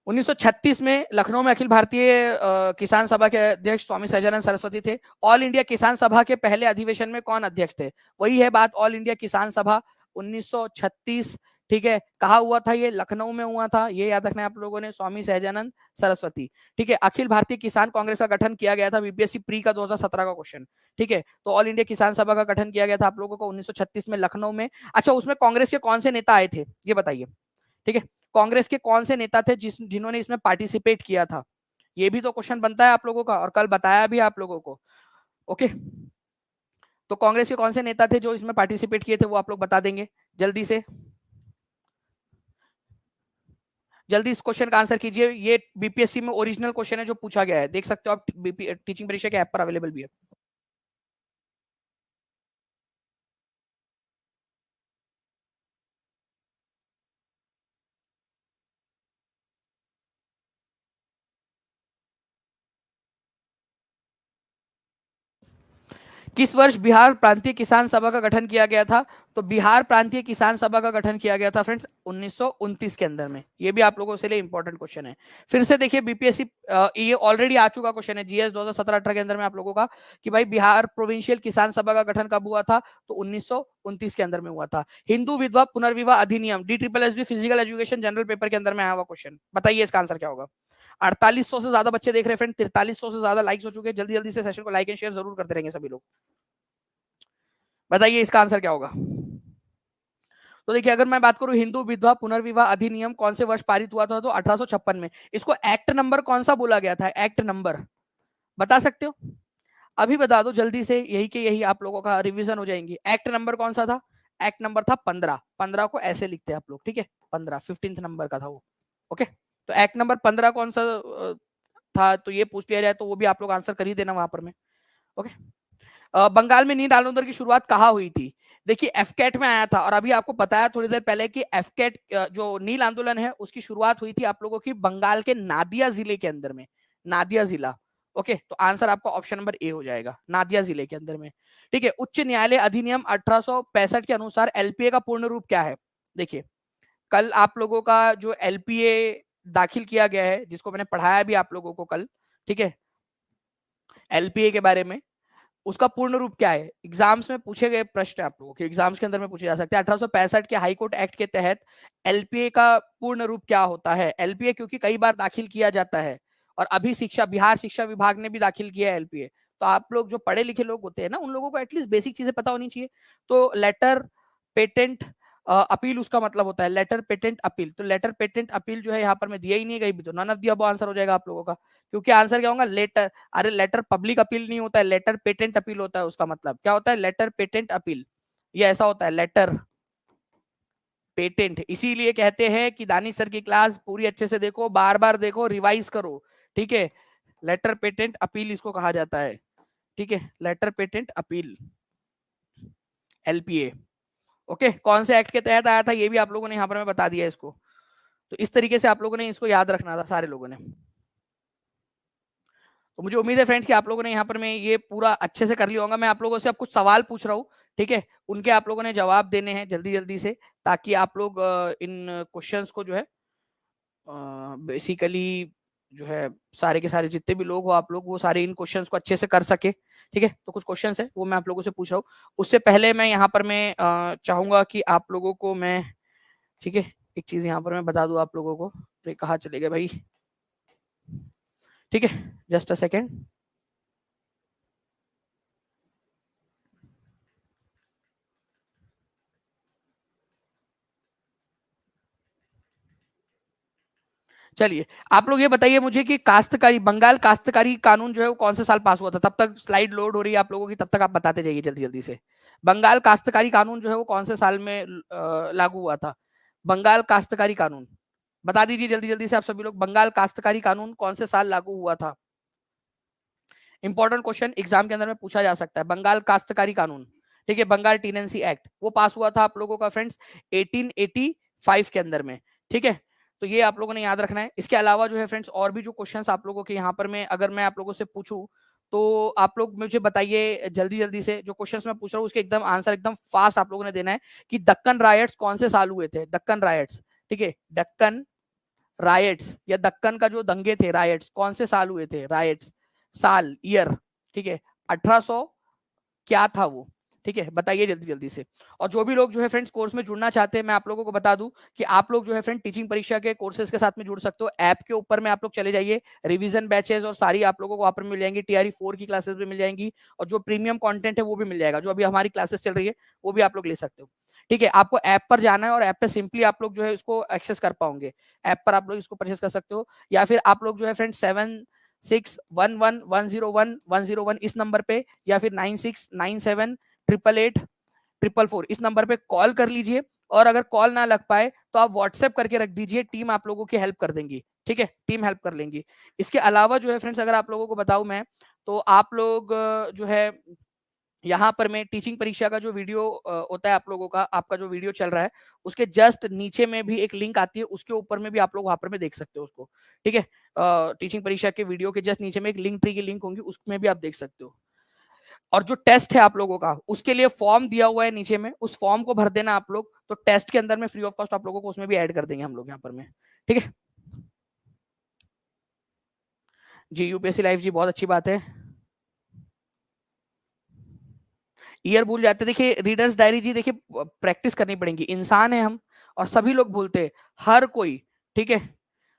Speaker 1: 1936 में लखनऊ में अखिल भारतीय किसान सभा के अध्यक्ष स्वामी सहजानंद सरस्वती थे। ऑल इंडिया किसान सभा के पहले अधिवेशन में कौन अध्यक्ष थे? वही है बात, ऑल इंडिया किसान सभा 1936, ठीक है। कहा हुआ था ये? लखनऊ में हुआ था, ये याद रखना है आप लोगों ने, स्वामी सहजानंद सरस्वती, ठीक है। अखिल भारतीय किसान कांग्रेस का गठन किया गया था, बीपीएससी प्री का 2017 का क्वेश्चन, ठीक है। तो ऑल इंडिया किसान सभा का गठन किया गया था आप लोगों को 1936 में लखनऊ में। अच्छा, उसमें कांग्रेस के कौन से नेता आए थे ये बताइए, ठीक है। कांग्रेस के कौन से नेता थे जिन्होंने इसमें पार्टिसिपेट किया था? ये भी तो क्वेश्चन बनता है आप लोगों का, और कल बताया भी आप लोगों को, ओके। तो कांग्रेस के कौन से नेता थे जो इसमें पार्टिसिपेट किए थे, वो आप लोग बता देंगे जल्दी से, जल्दी इस क्वेश्चन का आंसर कीजिए। ये बीपीएससी में ओरिजिनल क्वेश्चन है जो पूछा गया है, देख सकते हो आप, टीचिंग परीक्षा के ऐप पर अवेलेबल भी है। किस वर्ष बिहार प्रांतीय किसान सभा का गठन किया गया था? तो बिहार प्रांतीय किसान सभा का गठन किया गया था फ्रेंड्स 1929 के अंदर में। ये भी आप लोगों के लिए इंपॉर्टेंट क्वेश्चन है। फिर से देखिए बीपीएससी, ये ऑलरेडी आ चुका क्वेश्चन है जीएस 2017-18 के अंदर में आप लोगों का, कि भाई बिहार प्रोविंशियल किसान सभा का गठन कब हुआ था? तो 1929 के अंदर में हुआ था। हिंदू विधवा पुनर्विवाह अधिनियम, DSSB physical education general paper के अंदर में आया हुआ क्वेश्चन, बताइए इसका आंसर क्या होगा? 4800 से ज्यादा बच्चे देख रहे हैं फ्रेंड, 4300 से ज्यादा लाइक्स हो चुके हैं। जल्दी जल्दी से सेशन को लाइक एंड शेयर जरूर करते रहेंगे सभी लोग। बताइए इसका आंसर क्या होगा? तो देखिए, अगर मैं बात करूं हिंदू विधवा पुनर्विवाह अधिनियम कौन से वर्ष पारित हुआ था? तो 1856 में। इसको एक्ट नंबर कौन सा बोला गया था? एक्ट नंबर बता सकते हो? अभी बता दो जल्दी से, यही के यही आप लोगों का रिवीजन हो जाएंगी। एक्ट नंबर कौन सा था? एक्ट नंबर था 15। 15 को ऐसे लिखते हैं आप लोग, ठीक है, 15 15 नंबर का था वो, ओके। तो एक्ट नंबर 15 कौन सा था? तो ये पूछ लिया जाए तो वो भी आप लोग आंसर कर ही देना वहां पर में, ओके। बंगाल में नील आंदोलन की शुरुआत कहाँ हुई थी? देखिए एफकेट में आया था, और अभी आपको बताया थोड़ी देर पहले कि एफकेट जो नील आंदोलन है उसकी शुरुआत हुई थी आप लोगों की बंगाल के नादिया जिले के अंदर में, नादिया जिला, ओके। तो आंसर आपका ऑप्शन नंबर ए हो जाएगा, नादिया जिले के अंदर में, ठीक है। उच्च न्यायालय अधिनियम 1865 के अनुसार एलपीए का पूर्ण रूप क्या है? देखिए, कल आप लोगों का जो एलपीए दाखिल किया गया है, जिसको मैंने पढ़ाया भी आप लोगों को कल, ठीक है, एलपीए के बारे में, उसका पूर्ण रूप क्या है? एग्जाम्स में पूछे गए प्रश्न आप लोगों के, एग्जाम्स के अंदर में पूछे जा सकते हैं। 1865 के हाईकोर्ट एक्ट के तहत एलपीए का पूर्ण रूप क्या होता है? एलपीए क्योंकि कई बार दाखिल किया जाता है, और अभी बिहार शिक्षा विभाग ने भी दाखिल किया है एलपीए। तो आप लोग जो पढ़े लिखे लोग होते हैं ना, उन लोगों को एटलीस्ट बेसिक चीजें पता होनी चाहिए। तो लेटर पेटेंट अपील उसका मतलब होता है, लेटर पेटेंट अपील। तो लेटर पेटेंट अपील जो है यहाँ पर मैं दिया ही नहीं कहीं भी, तो none of the above answer हो जाएगा आप लोगों का, क्योंकि आंसर क्या होगा? लेटर। अरे लेटर पब्लिक अपील नहीं होता है, लेटर पेटेंट अपील होता है। उसका मतलब क्या होता है? लेटर पेटेंट अपील, ये ऐसा होता है, लेटर पेटेंट। इसीलिए कहते हैं कि दानिश सर की क्लास पूरी अच्छे से देखो, बार बार देखो, रिवाइज करो, ठीक है। लेटर पेटेंट अपील इसको कहा जाता है, ठीक है, letter patent appeal, LPA, okay. कौन से एक्ट के तहत आया था ये भी आप लोगों ने यहाँ पर मैं बता दिया इसको। तो इस तरीके से आप लोगों ने इसको याद रखना था सारे लोगों ने। तो मुझे उम्मीद है फ्रेंड्स कि आप लोगों ने यहाँ पर मैं ये पूरा अच्छे से कर लिया होगा। मैं आप लोगों से अब कुछ सवाल पूछ रहा हूँ, ठीक है, उनके आप लोगों ने जवाब देने हैं जल्दी जल्दी से, ताकि आप लोग इन क्वेश्चंस को जो है बेसिकली जो है सारे के सारे जितने भी लोग हो आप लोग, वो सारे इन क्वेश्चंस को अच्छे से कर सके, ठीक है। तो कुछ क्वेश्चंस है वो मैं आप लोगों से पूछ रहा हूँ। उससे पहले मैं यहाँ पर मैं चाहूंगा कि आप लोगों को मैं, ठीक है, एक चीज यहाँ पर मैं बता दूं आप लोगों को। तो कहाँ चले गए भाई? ठीक है, जस्ट अ सेकेंड। चलिए, आप लोग ये बताइए मुझे कि काश्तकारी, बंगाल काश्तकारी कानून जो है वो कौन से साल पास हुआ था? तब तक स्लाइड लोड हो रही है आप लोगों की, तब तक आप बताते जाइए जल्दी जल्दी से। बंगाल काश्तकारी कानून जो है वो कौन से साल में लागू हुआ था? बंगाल काश्तकारी कानून बता दीजिए जल्दी जल्दी से आप सभी लोग, बंगाल काश्तकारी कानून कौन से साल लागू हुआ था? इंपॉर्टेंट क्वेश्चन एग्जाम के अंदर में पूछा जा सकता है। बंगाल काश्तकारी कानून, ठीक है, बंगाल टीनेंसी एक्ट, वो पास हुआ था आप लोगों का फ्रेंड्स 1885 के अंदर में, ठीक है। तो ये आप लोगों ने याद रखना है। इसके अलावा जो है फ्रेंड्स और भी जो क्वेश्चंस आप लोगों के यहाँ पर मैं अगर मैं आप लोगों से पूछूं तो आप लोग मुझे बताइए जल्दी जल्दी से, जो क्वेश्चंस मैं पूछ रहा हूँ उसके एकदम आंसर एकदम फास्ट आप लोगों ने देना है कि दक्कन रायट्स कौन से साल हुए थे? दक्कन रायट्स, ठीक है, दक्कन रायट्स या दक्कन का जो दंगे थे रायट्स कौन से साल हुए थे? रायट्स साल, ईयर, ठीक है, 1800 क्या था वो, ठीक है, बताइए जल्दी जल्दी से। और जो भी लोग जो है फ्रेंड्स कोर्स में जुड़ना चाहते हैं, मैं आप लोगों को बता दूं कि आप लोग जो है फ्रेंड टीचिंग परीक्षा के कोर्सेज के साथ में जुड़ सकते हो। ऐप के ऊपर में आप लोग चले जाइए, रिवीजन बैचेस और सारी आप लोगों को वहां पर मिल जाएंगी, टीआरई 4 की क्लासेस भी मिल जाएंगी और जो प्रीमियम कंटेंट है वो भी मिल जाएगा, जो अभी हमारी क्लासेस चल रही है वो भी आप लोग ले सकते हो, ठीक है। आपको ऐप पर जाना है और ऐप पे सिंपली आप लोग जो है इसको एक्सेस कर पाओगे, ऐप पर आप लोग इसको परचेस कर सकते हो, या फिर आप लोग जो है फ्रेंड 7611101101 इस नंबर पे, या फिर 9697888444 इस नंबर पे कॉल कर लीजिए। और अगर कॉल ना लग पाए तो आप व्हाट्सएप करके रख दीजिए, टीम आप लोगों की हेल्प कर देंगी, ठीक है, टीम हेल्प कर लेंगी। इसके अलावा जो है फ्रेंड्स अगर आप लोगों को बताऊं मैं, तो आप लोग जो है यहाँ पर मैं टीचिंग परीक्षा का जो वीडियो होता है आप लोगों का, आपका जो वीडियो चल रहा है उसके जस्ट नीचे में भी एक लिंक आती है, उसके ऊपर में भी आप लोग वहां पर में देख सकते हो उसको, ठीक है। टीचिंग परीक्षा के वीडियो के जस्ट नीचे में एक लिंक ट्री की लिंक होंगी, उसमें भी आप देख सकते हो। और जो टेस्ट है आप लोगों का उसके लिए फॉर्म दिया हुआ है नीचे में, उस फॉर्म को भर देना आप लोग, तो टेस्ट के अंदर में फ्री ऑफ कॉस्ट आप लोगों को उसमें भी ऐड कर देंगे हम लोग यहाँ पर में, ठीक है जी। यूपीएससी लाइव जी, बहुत अच्छी बात है। ईयर भूल जाते, देखिए रीडर्स डायरी जी, देखिए प्रैक्टिस करनी पड़ेगी, इंसान है हम और सभी लोग भूलते हैं, हर कोई, ठीक है,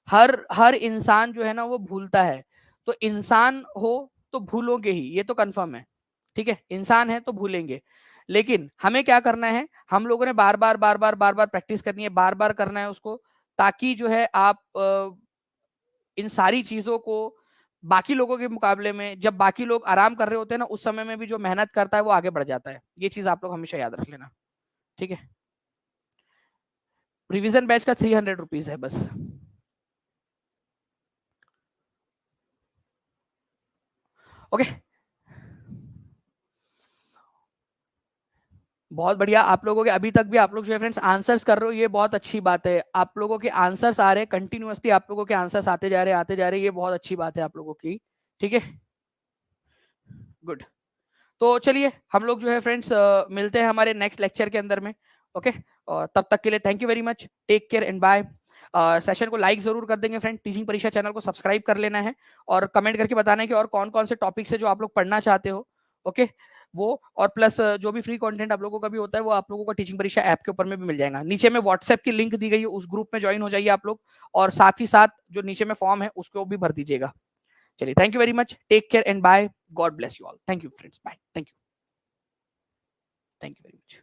Speaker 1: हर हर इंसान जो है ना वो भूलता है, तो इंसान हो तो भूलोगे ही, ये तो कंफर्म है, ठीक है, इंसान है तो भूलेंगे। लेकिन हमें क्या करना है, हम लोगों ने बार बार बार बार बार बार प्रैक्टिस करनी है, बार बार करना है उसको, ताकि जो है आप इन सारी चीजों को बाकी लोगों के मुकाबले में, जब बाकी लोग आराम कर रहे होते हैं ना उस समय में भी जो मेहनत करता है वो आगे बढ़ जाता है, ये चीज आप लोग हमेशा याद रख लेना, ठीक है। रिवीजन बैच का 300 रुपीज है बस। ओके, बहुत बढ़िया, आप लोगों के अभी तक भी आप लोग जो है फ्रेंड्स आंसर्स कर रहे हो, ये बहुत अच्छी बात है, आप लोगों के आंसर्स आ रहे हैं कंटिन्यूअसली, आप लोगों के आंसर्स आते जा रहे हैं, ये बहुत अच्छी बात है आप लोगों की, ठीक है, गुड। तो चलिए हम लोग जो है फ्रेंड्स मिलते हैं हमारे नेक्स्ट लेक्चर के अंदर में, ओके। और तब तक के लिए thank you very much, take care and bye. Session को लाइक जरूर कर देंगे फ्रेंड, टीचिंग परीक्षा चैनल को सब्सक्राइब कर लेना है और कमेंट करके बताना है कि और कौन कौन से टॉपिक्स है जो आप लोग पढ़ना चाहते हो, ओके। वो और प्लस जो भी फ्री कंटेंट आप लोगों का भी होता है वो आप लोगों को टीचिंग परीक्षा ऐप के ऊपर में भी मिल जाएगा, नीचे में व्हाट्सएप की लिंक दी गई है, उस ग्रुप में ज्वाइन हो जाइए आप लोग, और साथ ही साथ जो नीचे में फॉर्म है उसको भी भर दीजिएगा। चलिए thank you very much, take care and bye, God bless you all, thank you friends, bye, thank you very much.